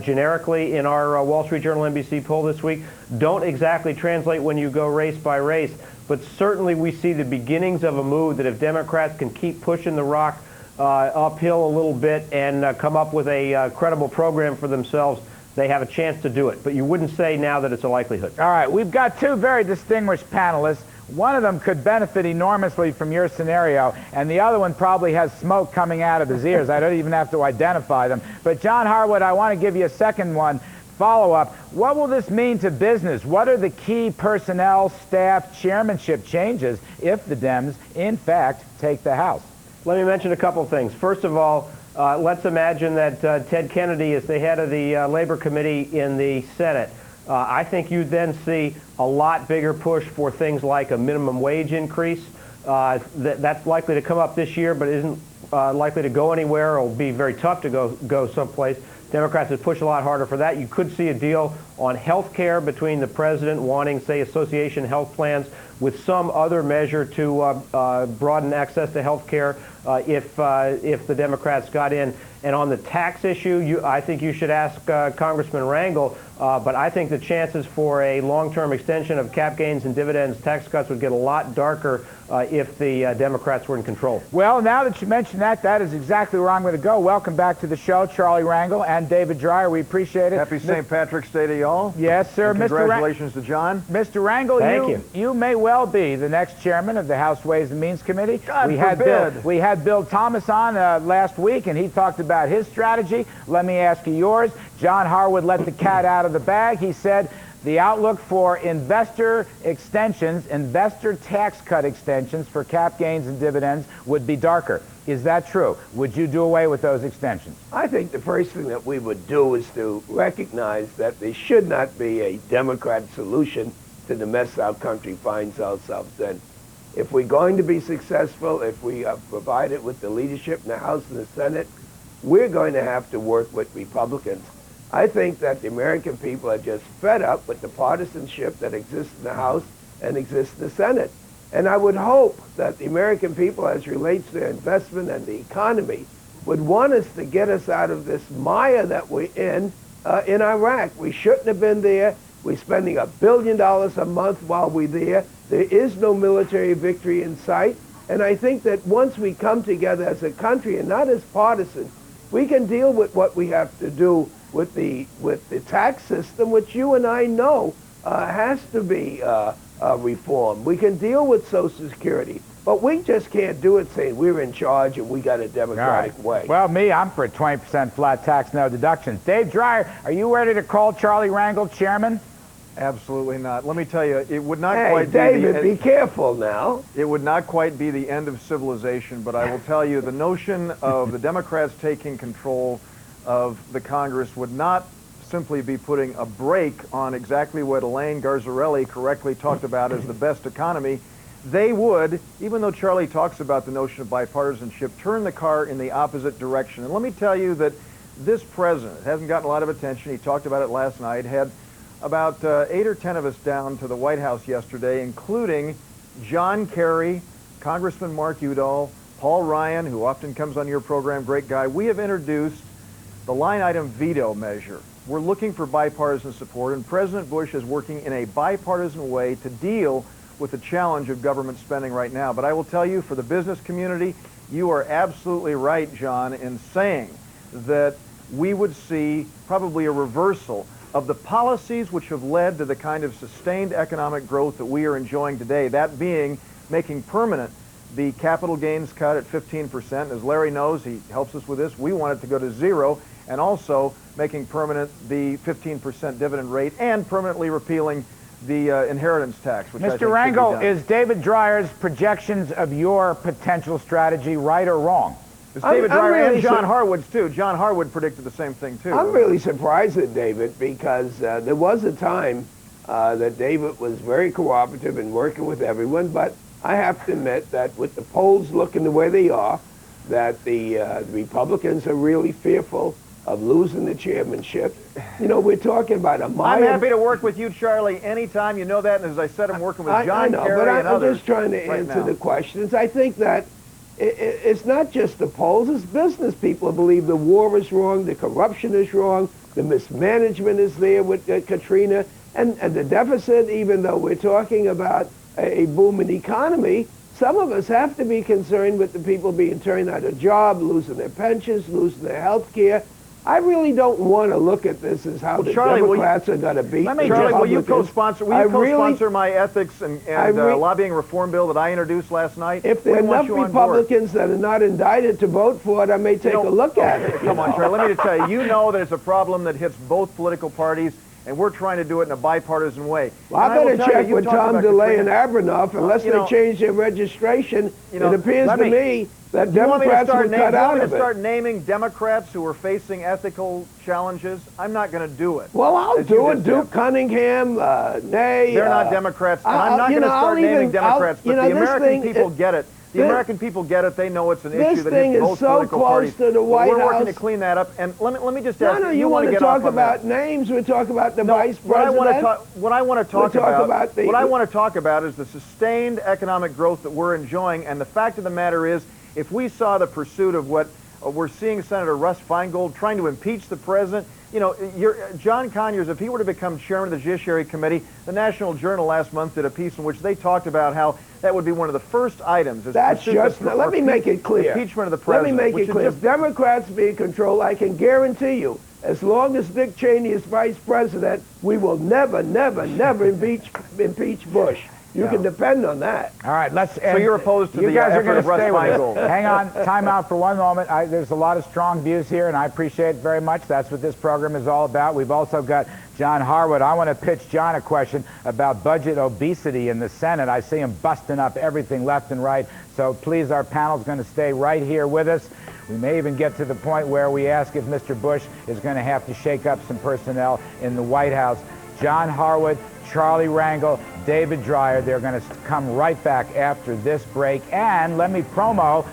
generically in our Wall Street Journal NBC poll this week, don't exactly translate when you go race by race, but certainly we see the beginnings of a move that if Democrats can keep pushing the rock uphill a little bit and come up with a credible program for themselves, they have a chance to do it. But you wouldn't say now that it's a likelihood. All right, we've got two very distinguished panelists. One of them could benefit enormously from your scenario, and the other one probably has smoke coming out of his ears. I don't even have to identify them. But John Harwood, I want to give you a second one. Follow-up. What will this mean to business? What are the key personnel, staff, chairmanship changes if the Dems, in fact, take the House? Let me mention a couple of things. First of all, let's imagine that Ted Kennedy is the head of the Labor Committee in the Senate. I think you'd then see a lot bigger push for things like a minimum wage increase. That's likely to come up this year, but isn't likely to go anywhere. It'll be very tough to go someplace. Democrats have pushed a lot harder for that. You could see a deal on health care between the president wanting, say, association health plans with some other measure to broaden access to health care if the Democrats got in. And on the tax issue, I think you should ask Congressman Rangel, but I think the chances for a long-term extension of cap gains and dividends tax cuts would get a lot darker if the Democrats were in control. Well, now that you mention that, that is exactly where I'm going to go. Welcome back to the show, Charlie Rangel and David Dreyer. We appreciate it. Happy St. Patrick's Day to you all. Yes, sir. And congratulations to John. Mr. Rangel, Thank you may well be the next chairman of the House Ways and Means Committee. God forbid. We had Bill Thomas on last week, and he talked about his strategy. Let me ask you yours. John Harwood let the cat out of the bag. He said the outlook for investor extensions, investor tax cut extensions for cap gains and dividends would be darker. Is that true? Would you do away with those extensions? I think the first thing that we would do is to recognize that there should not be a Democrat solution to the mess our country finds ourselves in. If we're going to be successful, if we are provided with the leadership in the House and the Senate, we're going to have to work with Republicans. I think that the American people are just fed up with the partisanship that exists in the House and exists in the Senate. And I would hope that the American people, as relates to their investment and the economy, would want us to get us out of this mire that we're in Iraq. We shouldn't have been there. We're spending $1 billion a month while we're there. There is no military victory in sight. And I think that once we come together as a country and not as partisan, we can deal with what we have to do with the tax system, which you and I know has to be reformed. We can deal with Social Security, but we just can't do it saying we're in charge and we got a democratic way. Well, I'm for a 20% flat tax, no deductions. Dave Dreyer, are you ready to call Charlie Rangel chairman? Absolutely not. Let me tell you, it would not Hey, quite David, be be careful now. It would not quite be the end of civilization, but I will tell you, the notion of the Democrats taking control of the Congress would not simply be putting a brake on exactly what Elaine Garzarelli correctly talked about as the best economy. They would, even though Charlie talks about the notion of bipartisanship, turn the car in the opposite direction. And let me tell you that this president hasn't gotten a lot of attention. He talked about it last night, had about 8 or 10 of us down to the White House yesterday, including John Kerry, Congressman Mark Udall, Paul Ryan, who often comes on your program, great guy. We have introduced the line item veto measure. We're looking for bipartisan support, and President Bush is working in a bipartisan way to deal with the challenge of government spending right now. But I will tell you, for the business community, you are absolutely right, John, in saying that we would see probably a reversal of the policies which have led to the kind of sustained economic growth that we are enjoying today, that being making permanent the capital gains cut at 15%. As Larry knows, he helps us with this, we want it to go to 0, and also making permanent the 15% dividend rate and permanently repealing the inheritance tax. Which Mr. Rangel, is David Dreyer's projections of your potential strategy right or wrong? It's David Dreyer and John Harwood's too. John Harwood predicted the same thing too. I'm really surprised at David because there was a time that David was very cooperative and working with everyone, but I have to admit that with the polls looking the way they are, that the Republicans are really fearful of losing the chairmanship. You know, we're talking about a mile. I'm happy to work with you, Charlie, anytime. You know that, and as I said, I'm working with John Kerry and others. I'm just trying to answer the questions. I think that it's not just the polls, it's business people who believe the war is wrong, the corruption is wrong, the mismanagement is there with Katrina, and the deficit, even though we're talking about a booming economy, some of us have to be concerned with the people being turned out of job, losing their pensions, losing their health care. I really don't want to look at this as how the Democrats are going to beat the Republicans. Charlie, will you co-sponsor my ethics and lobbying reform bill that I introduced last night? If there are enough Republicans that are not indicted to vote for it, I may take a look at it. Come on, Charlie, let me just tell you, you know that it's a problem that hits both political parties, and we're trying to do it in a bipartisan way. Well, I better check with Tom DeLay and Abernoff. Unless they change their registration, it appears to me that Democrats will cut out of it. You want me to start naming Democrats who are facing ethical challenges? I'm not going to do it. Well, I'll do it. Duke Cunningham, Ney. They're not Democrats. And I'm not going to start naming Democrats, but the American people get it. The American people get it. They know it's an issue that hits both political parties. To the White We're House. working to clean that up. And let me just ask you. You want to talk about names? We talk about the vice president. What I want to talk about is the sustained economic growth that we're enjoying. And the fact of the matter is, if we saw the pursuit of what we're seeing Senator Russ Feingold trying to impeach the president, you know, John Conyers, if he were to become chairman of the Judiciary Committee, the National Journal last month did a piece in which they talked about how that would be one of the first items. That's just, let me make it clear. Impeachment of the president. Let me make it clear. If Democrats be in control, I can guarantee you As long as Dick Cheney is vice president, we will never, never, never impeach Bush. You can depend on that. All right, let's. So you're opposed to the effort of Russ Feingold. Hang on, time out for one moment. There's a lot of strong views here, and I appreciate it very much. That's what this program is all about. We've also got John Harwood. I want to pitch John a question about budget obesity in the Senate. I see him busting up everything left and right. So please, our panel's going to stay right here with us. We may even get to the point where we ask if Mr. Bush is going to have to shake up some personnel in the White House. John Harwood, Charlie Rangel, David Dreyer, they're going to come right back after this break. And let me promo,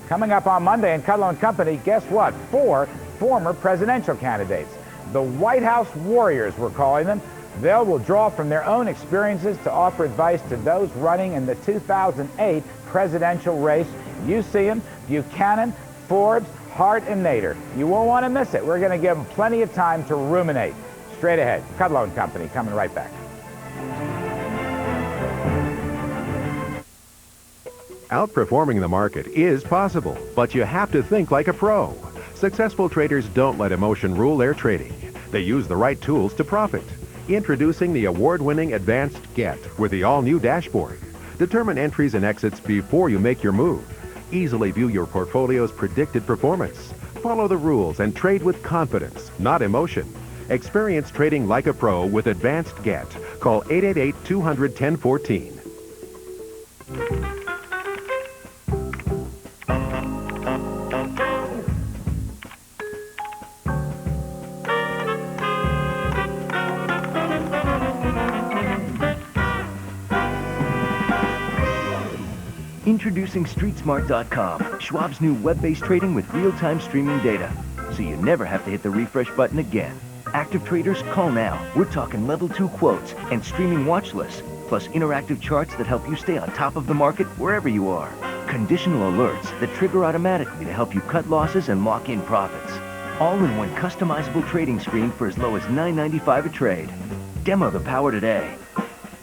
coming up on Monday in Kudlow Company, guess what? 4 former presidential candidates. The White House Warriors, we're calling them. They will draw from their own experiences to offer advice to those running in the 2008 presidential race. You see them, Buchanan, Forbes, Hart, and Nader. You won't want to miss it. We're going to give them plenty of time to ruminate. Straight ahead, Kudlow Company, coming right back. Outperforming the market is possible, but you have to think like a pro. Successful traders don't let emotion rule their trading. They use the right tools to profit. Introducing the award-winning Advanced Get with the all-new dashboard. Determine entries and exits before you make your move. Easily view your portfolio's predicted performance. Follow the rules and trade with confidence, not emotion. Experience trading like a pro with Advanced Get. Call 888-200-1014. Introducing StreetSmart.com, Schwab's new web-based trading with real-time streaming data, so you never have to hit the refresh button again. Active traders, call now. We're talking level 2 quotes and streaming watch lists, plus interactive charts that help you stay on top of the market wherever you are. Conditional alerts that trigger automatically to help you cut losses and lock in profits. All in one customizable trading screen for as low as $9.95 a trade. Demo the power today.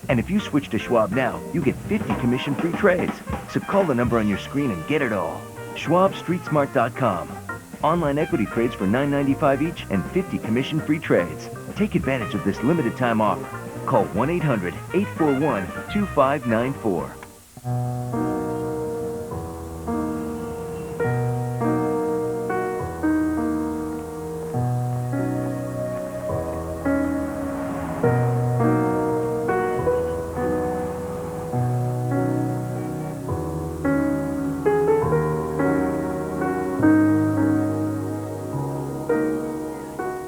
And if you switch to Schwab now, you get 50 commission-free trades. So call the number on your screen and get it all. SchwabStreetSmart.com. Online equity trades for $9.95 each and 50 commission-free trades. Take advantage of this limited time offer. Call 1-800-841-2594.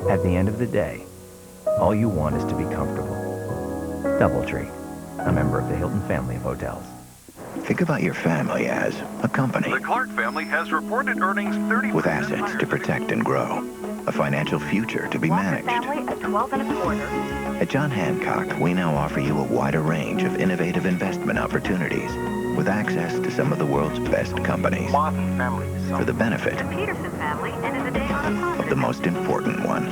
At the end of the day, all you want is to be comfortable. Doubletree, a member of the Hilton family of hotels. Think about your family as a company. The Clark family has reported earnings 30% with assets to protect and grow, a financial future to be managed. Family at 12 1/4. At John Hancock, we now offer you a wider range of innovative investment opportunities with access to some of the world's best companies for the benefit The Peterson family ended the day on a of positive. the most important one.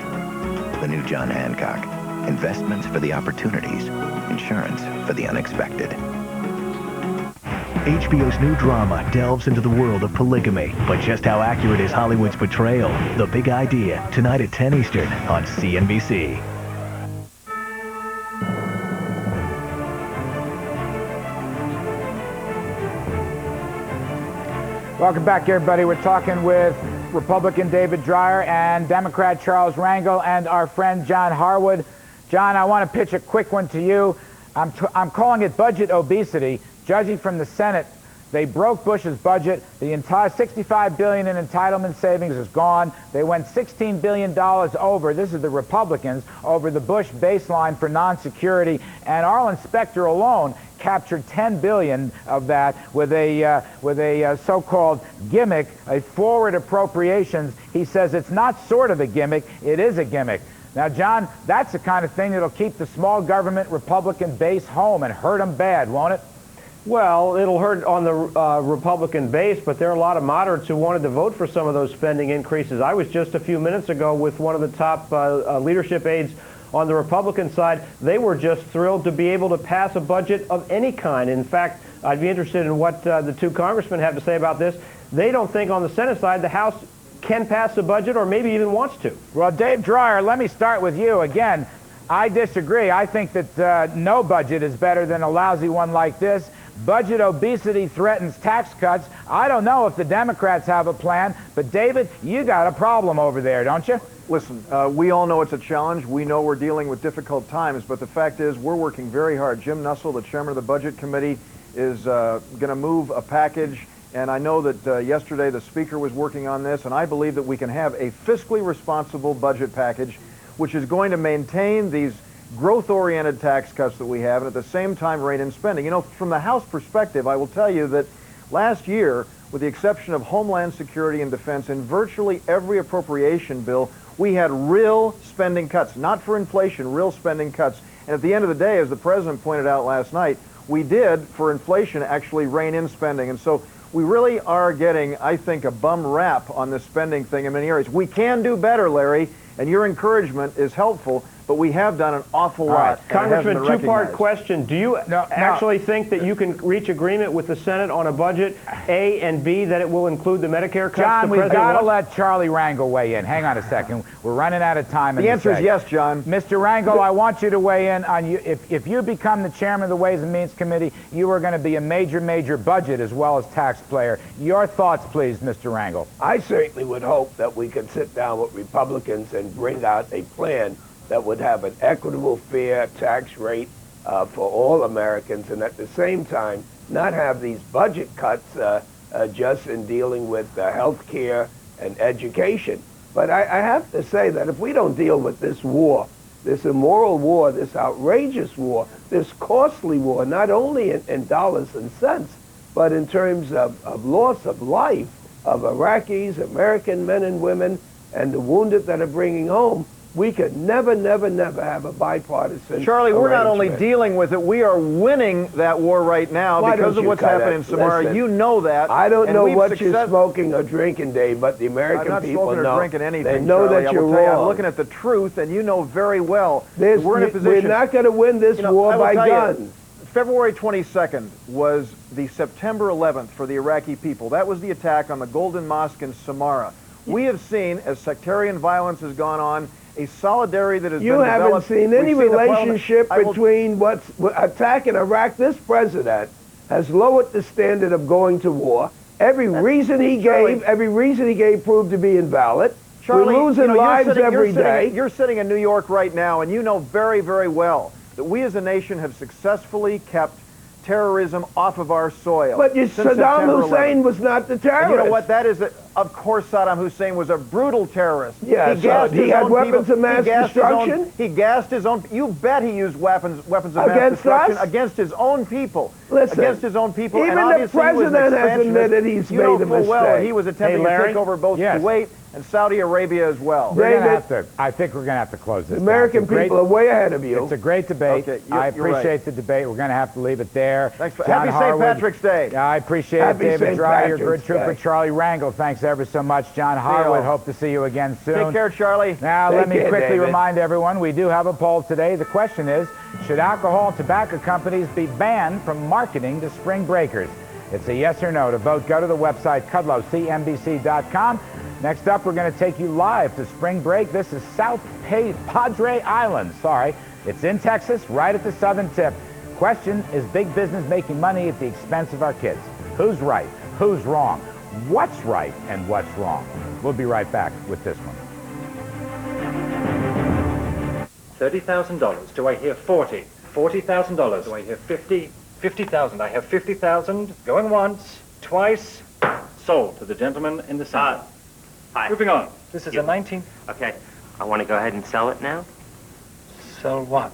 The new John Hancock. Investments for the opportunities, insurance for the unexpected. HBO's new drama delves into the world of polygamy, but just how accurate is Hollywood's portrayal? The Big Idea, tonight at 10 Eastern on CNBC. Welcome back, everybody. We're talking with Republican David Dreyer and Democrat Charles Rangel and our friend John Harwood. John, I want to pitch a quick one to you. I'm calling it budget obesity. Judging from the Senate, they broke Bush's budget. The entire $65 billion in entitlement savings is gone. They went $16 billion over, this is the Republicans, over the Bush baseline for non-security. And Arlen Specter alone captured $10 billion of that with a so-called gimmick, a forward appropriations. He says it's not sort of a gimmick, it is a gimmick. Now, John, that's the kind of thing that'll keep the small government Republican base home and hurt them bad, won't it? Well, it'll hurt on the Republican base, but there are a lot of moderates who wanted to vote for some of those spending increases. I was just a few minutes ago with one of the top leadership aides on the Republican side. They were just thrilled to be able to pass a budget of any kind. In fact, I'd be interested in what the two congressmen have to say about this. They don't think on the Senate side the House can pass a budget or maybe even wants to. Well, Dave Dreyer, let me start with you. Again, I disagree. I think that no budget is better than a lousy one like this. Budget obesity threatens tax cuts. I don't know if the Democrats have a plan, but David, you got a problem over there, don't you? Listen, we all know it's a challenge. We know we're dealing with difficult times, but the fact is we're working very hard. Jim Nussle, the chairman of the Budget Committee, is going to move a package, and I know that yesterday the Speaker was working on this, and I believe that we can have a fiscally responsible budget package which is going to maintain these growth-oriented tax cuts that we have and at the same time rein in spending. You know, from the House perspective, I will tell you that last year, with the exception of Homeland Security and Defense, in virtually every appropriation bill, we had real spending cuts, not for inflation, real spending cuts. And at the end of the day, as the President pointed out last night, we did, for inflation, actually rein in spending. And so we really are getting, I think, a bum rap on this spending thing in many areas. We can do better, Larry, and your encouragement is helpful, but we have done an awful lot. Congressman, two-part question. Do you actually think that you can reach agreement with the Senate on a budget, A and B, that it will include the Medicare cuts? John, we've got to let Charlie Rangel weigh in. Hang on a second. We're running out of time. The answer is yes, John. Mr. Rangel, I want you to weigh in on you. If you become the chairman of the Ways and Means Committee, you are going to be a major, major budget as well as tax player. Your thoughts, please, Mr. Rangel. I certainly would hope that we could sit down with Republicans and bring out a plan that would have an equitable, fair tax rate for all Americans, and at the same time not have these budget cuts just in dealing with health care and education. But I have to say that if we don't deal with this war, this immoral war, this outrageous war, this costly war, not only in dollars and cents, but in terms of loss of life of Iraqis, American men and women, and the wounded that are bringing home, we could never, never, never have a bipartisan Charlie, we're not only arrangement. dealing with it, we are winning that war right now because of what's happening in Samara. Listen, you know that. I don't know what you're smoking or drinking, Dave, but the American people know. I'm not smoking or drinking anything, They know Charlie. that you're I will tell you, wrong. I'm looking at the truth, and you know very well that we're in a position. We're not going to win this war by guns. February 22nd was the September 11th for the Iraqi people. That was the attack on the Golden Mosque in Samara. We have seen, as sectarian violence has gone on, a solidarity that has been developed. You haven't seen any relationship between what's attacking Iraq. This president has lowered the standard of going to war. Every reason he gave proved to be invalid. Charlie, we're losing lives every day. You're sitting in New York right now, and you know very, very well that we as a nation have successfully kept terrorism off of our soil. But Saddam Hussein was not the terrorist. And you know what? That is, of course, Saddam Hussein was a brutal terrorist. Yeah, he had weapons of mass destruction. He gassed his own. You bet he used weapons of mass destruction against his own people. Listen, against his own people. Even and the president has admitted he's made a mistake. Well, he was attempting to take over both Kuwait and Saudi Arabia as well. I think we're going to have to close this. American people are way ahead of you. It's a great debate. Okay, I appreciate the debate. We're going to have to leave it there. Thanks for Happy St. Patrick's Day. I appreciate it, David Dreyer, good trooper Charlie Rangel. Thanks ever so much, John Harwood. Hope to see you again soon. Take care, Charlie. Now, let me quickly remind everyone, we do have a poll today. The question is, should alcohol and tobacco companies be banned from marketing to spring breakers? It's a yes or no. To vote, go to the website, Kudlow, CNBC.com. Next up, we're going to take you live to spring break. This is South Padre Island. Sorry. It's in Texas, right at the southern tip. Question, is big business making money at the expense of our kids? Who's right? Who's wrong? What's right and what's wrong? We'll be right back with this one. $30,000. Do I hear 40? $40,000. Do I hear 50? 50,000. I have 50,000. Going once, twice. Sold to the gentleman in the center. Hi. Moving on. This is a 19. Okay. I want to go ahead and sell it now. Sell what?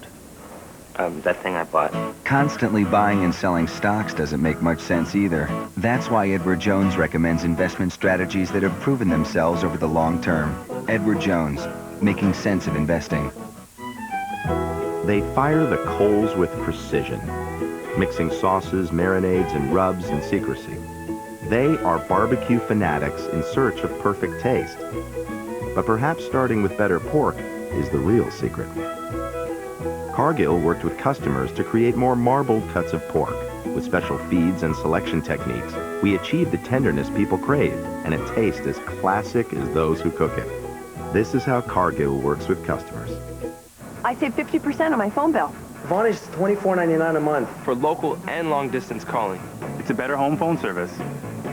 That thing I bought. Constantly buying and selling stocks doesn't make much sense either. That's why Edward Jones recommends investment strategies that have proven themselves over the long term. Edward Jones, making sense of investing. They fire the coals with precision, mixing sauces, marinades, and rubs in secrecy. They are barbecue fanatics in search of perfect taste. But perhaps starting with better pork is the real secret. Cargill worked with customers to create more marbled cuts of pork, With special feeds and selection techniques, we achieve the tenderness people crave and a taste as classic as those who cook it. This is how Cargill works with customers. I save 50% on my phone bill. Vonage is $24.99 a month. For local and long-distance calling. It's a better home phone service.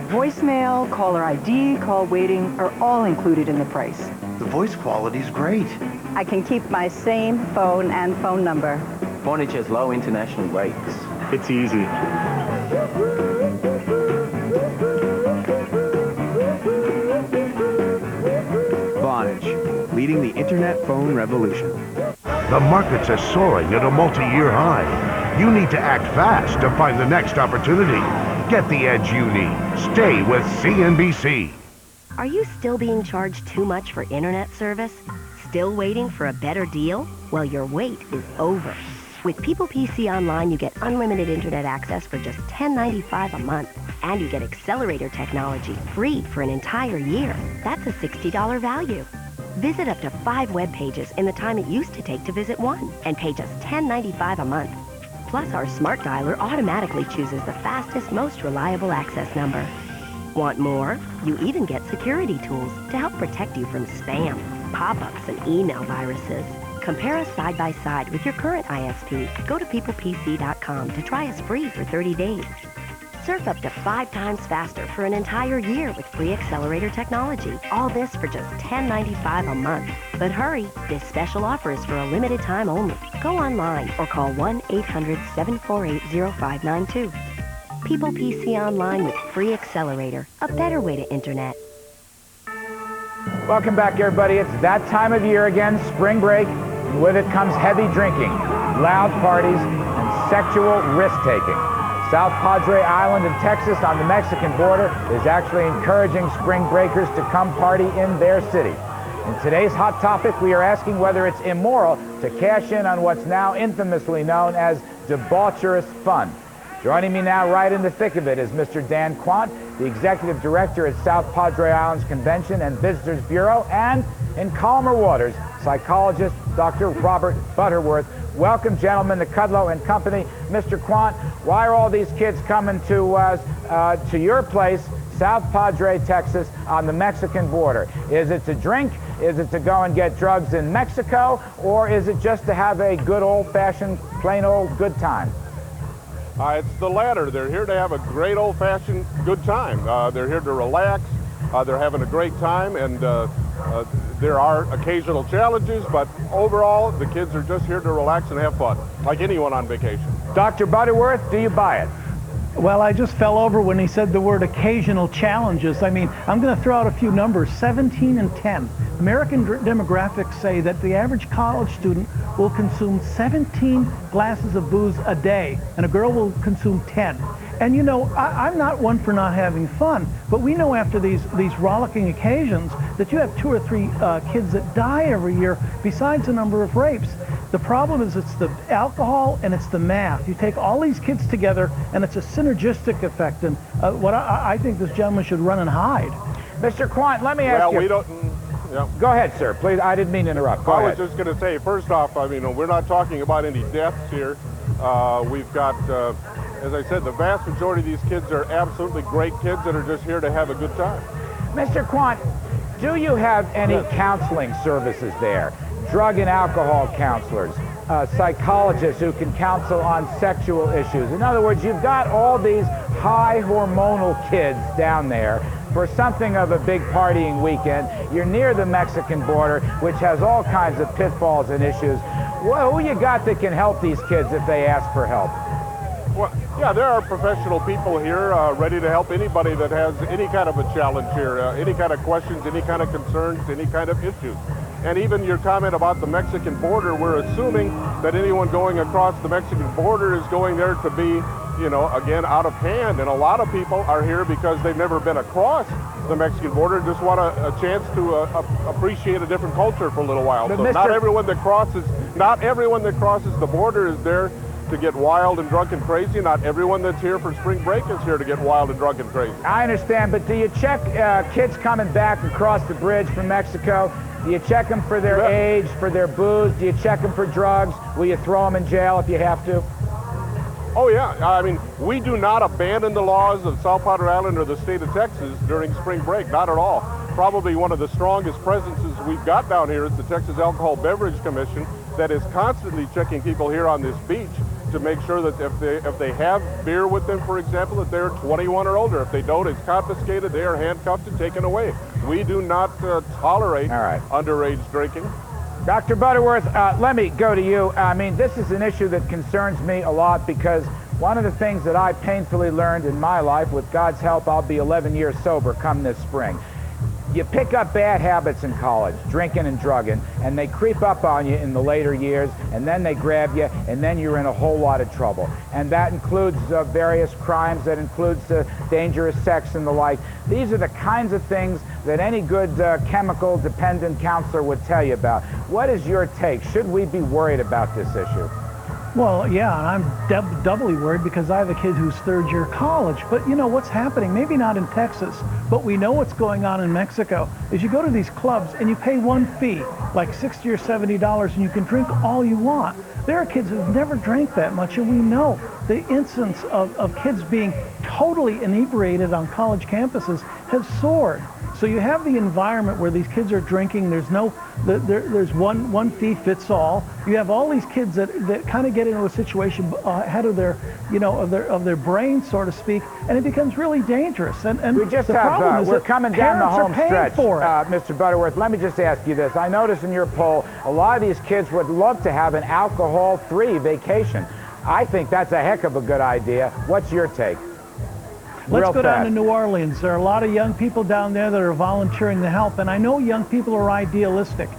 Voicemail, caller ID, call waiting are all included in the price. The voice quality's great. I can keep my same phone and phone number. Vonage has low international rates. It's easy. Vonage, leading the internet phone revolution. The markets are soaring at a multi-year high. You need to act fast to find the next opportunity. Get the edge you need. Stay with CNBC. Are you still being charged too much for internet service? Still waiting for a better deal? Well, your wait is over. With People PC Online, you get unlimited internet access for just $10.95 a month. And you get accelerator technology free for an entire year. That's a $60 value. Visit up to 5 web pages in the time it used to take to visit one and pay just $10.95 a month. Plus, our smart dialer automatically chooses the fastest, most reliable access number. Want more? You even get security tools to help protect you from spam, pop-ups, and email viruses. Compare us side by side with your current ISP. Go to peoplepc.com to try us free for 30 days. Surf up to 5 times faster for an entire year with free accelerator technology. All this for just $10.95 a month. But hurry, this special offer is for a limited time only. Go online or call 1-800-748-0592. People PC Online with free accelerator. A better way to internet. Welcome back, everybody. It's that time of year again, spring break, and with it comes heavy drinking, loud parties, and sexual risk-taking. South Padre Island in Texas on the Mexican border is actually encouraging spring breakers to come party in their city. In today's Hot Topic, we are asking whether it's immoral to cash in on what's now infamously known as debaucherous fun. Joining me now right in the thick of it is Mr. Dan Quant, the Executive Director at South Padre Island's Convention and Visitors Bureau, and in calmer waters, psychologist Dr. Robert Butterworth. Welcome, gentlemen, to Kudlow Company. Mr. Quant, why are all these kids coming to your place, South Padre, Texas, on the Mexican border? Is it to drink? Is it to go and get drugs in Mexico? Or is it just to have a good old-fashioned, plain old good time? It's the latter. They're here to have a great old-fashioned good time. They're here to relax. They're having a great time, and there are occasional challenges, but overall, the kids are just here to relax and have fun, like anyone on vacation. Dr. Butterworth, do you buy it? Well, I just fell over when he said the word occasional challenges. I mean, I'm going to throw out a few numbers, 17 and 10. American demographics say that the average college student will consume 17 glasses of booze a day, and a girl will consume 10. And you know, I'm not one for not having fun, but we know after these rollicking occasions that you have 2 or 3 kids that die every year, besides the number of rapes. The problem is it's the alcohol and it's the math. You take all these kids together, and it's a synergistic effect. And what I think this gentleman should run and hide. Mr. Quant, let me ask you. Well, we don't. Yeah. Go ahead, sir. Please, I didn't mean to interrupt. Go ahead. I was just going to say, first off, I mean, we're not talking about any deaths here. We've got, as I said, the vast majority of these kids are absolutely great kids that are just here to have a good time. Mr. Quant, do you have any counseling services there? Drug and alcohol counselors, psychologists who can counsel on sexual issues. In other words, you've got all these high hormonal kids down there for something of a big partying weekend. You're near the Mexican border, which has all kinds of pitfalls and issues. Well, who you got that can help these kids if they ask for help? Well, yeah, there are professional people here ready to help anybody that has any kind of a challenge here, any kind of questions, any kind of concerns, any kind of issues. And even your comment about the Mexican border, we're assuming that anyone going across the Mexican border is going there to be, you know, again, out of hand. And a lot of people are here because they've never been across the Mexican border, just want a chance to appreciate a different culture for a little while. But so not everyone that crosses the border is there to get wild and drunk and crazy. Not everyone that's here for spring break is here to get wild and drunk and crazy. I understand, but do you check kids coming back across the bridge from Mexico? Do you check them for their age, for their booze? Do you check them for drugs? Will you throw them in jail if you have to? Oh, yeah. I mean, we do not abandon the laws of South Padre Island or the state of Texas during spring break, not at all. Probably one of the strongest presences we've got down here is the Texas Alcohol Beverage Commission that is constantly checking people here on this beach to make sure that if they have beer with them, for example, that they're 21 or older. If they don't, it's confiscated. They are handcuffed and taken away. We do not tolerate underage drinking. Dr. Butterworth, let me go to you. I mean, this is an issue that concerns me a lot because one of the things that I painfully learned in my life, with God's help, I'll be 11 years sober come this spring. You pick up bad habits in college, drinking and drugging, and they creep up on you in the later years, and then they grab you, and then you're in a whole lot of trouble. And that includes various crimes, that includes dangerous sex and the like. These are the kinds of things that any good chemical-dependent counselor would tell you about. What is your take? Should we be worried about this issue? Well, yeah, and I'm doubly worried because I have a kid who's third year college. But you know what's happening, maybe not in Texas, but we know what's going on in Mexico, is you go to these clubs and you pay one fee, like $60 or $70, and you can drink all you want. There are kids who've never drank that much, and we know the incidence of kids being totally inebriated on college campuses has soared. So you have the environment where these kids are drinking. There's there's one fee fits all. You have all these kids that kind of get into a situation ahead of their, of their brain, so to speak, and it becomes really dangerous. And we just we're coming down the home stretch, Mr. Butterworth. Let me just ask you this. I noticed in your poll, a lot of these kids would love to have an alcohol-free vacation. I think that's a heck of a good idea. What's your take? Let's go down to New Orleans. There are a lot of young people down there that are volunteering to help, and I know young people are idealistic.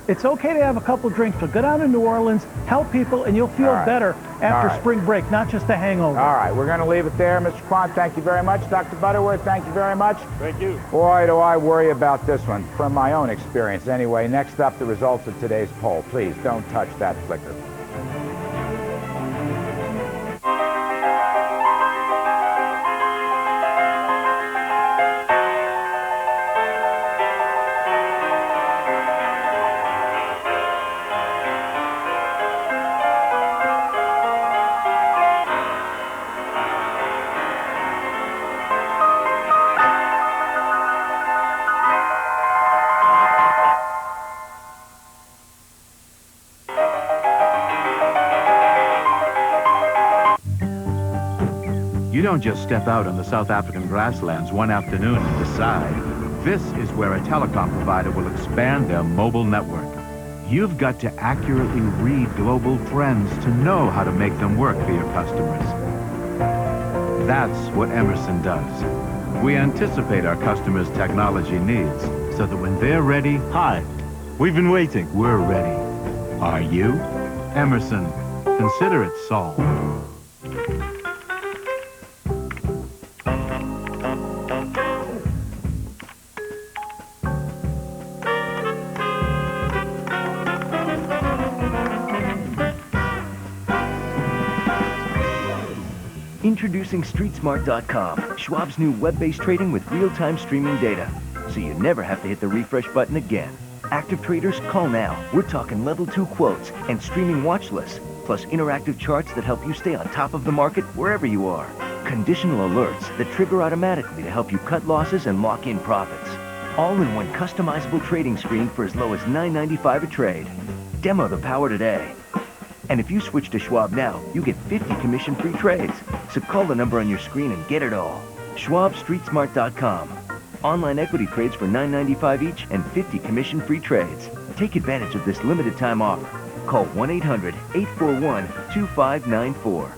It's okay to have a couple drinks, but go down to New Orleans, help people, and you'll feel better after spring break, not just a hangover. All right, we're going to leave it there. Mr. Quant, thank you very much. Dr. Butterworth, thank you very much. Thank you. Boy, do I worry about this one, from my own experience anyway. Next up, the results of today's poll. Please don't touch that clicker. You don't just step out on the South African grasslands one afternoon and decide. This is where a telecom provider will expand their mobile network. You've got to accurately read global trends to know how to make them work for your customers. That's what Emerson does. We anticipate our customers' technology needs so that when they're ready, hi, we've been waiting, we're ready. Are you? Emerson, consider it solved. Introducing StreetSmart.com, Schwab's new web-based trading with real-time streaming data, so you never have to hit the refresh button again. Active traders, call now. We're talking level 2 quotes and streaming watch lists, plus interactive charts that help you stay on top of the market wherever you are. Conditional alerts that trigger automatically to help you cut losses and lock in profits. All in one customizable trading screen for as low as $9.95 a trade. Demo the power today. And if you switch to Schwab now, you get 50 commission-free trades. So call the number on your screen and get it all. SchwabStreetSmart.com. Online equity trades for $9.95 each and 50 commission-free trades. Take advantage of this limited-time offer. Call 1-800-841-2594.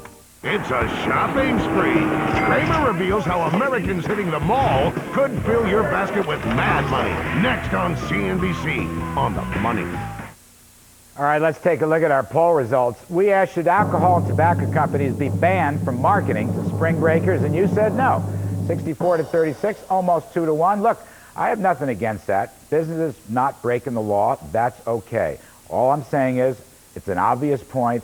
It's a shopping spree. Kramer reveals how Americans hitting the mall could fill your basket with mad money. Next on CNBC, on the money. All right, let's take a look at our poll results. We asked, should alcohol and tobacco companies be banned from marketing to spring breakers, and you said no. 64 to 36, almost 2 to 1. Look, I have nothing against that. Businesses not breaking the law, that's okay. All I'm saying is, it's an obvious point.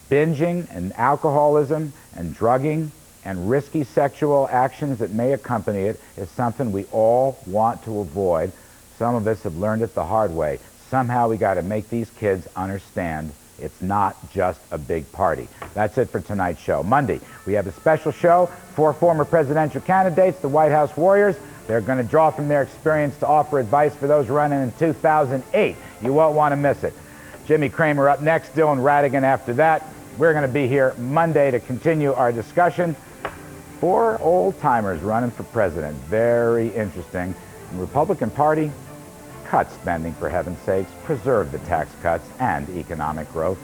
Binging and alcoholism and drugging and risky sexual actions that may accompany it is something we all want to avoid. Some of us have learned it the hard way. Somehow we got to make these kids understand It's not just a big party. That's it for tonight's show. Monday, we have a special show. 4 former presidential candidates, the White House Warriors. They're going to draw from their experience to offer advice for those running in 2008. You won't want to miss it. Jimmy Cramer up next, Dylan Radigan after that. We're going to be here Monday to continue our discussion. 4 old-timers running for president. Very interesting. The Republican Party, cut spending for heaven's sakes, preserve the tax cuts and economic growth.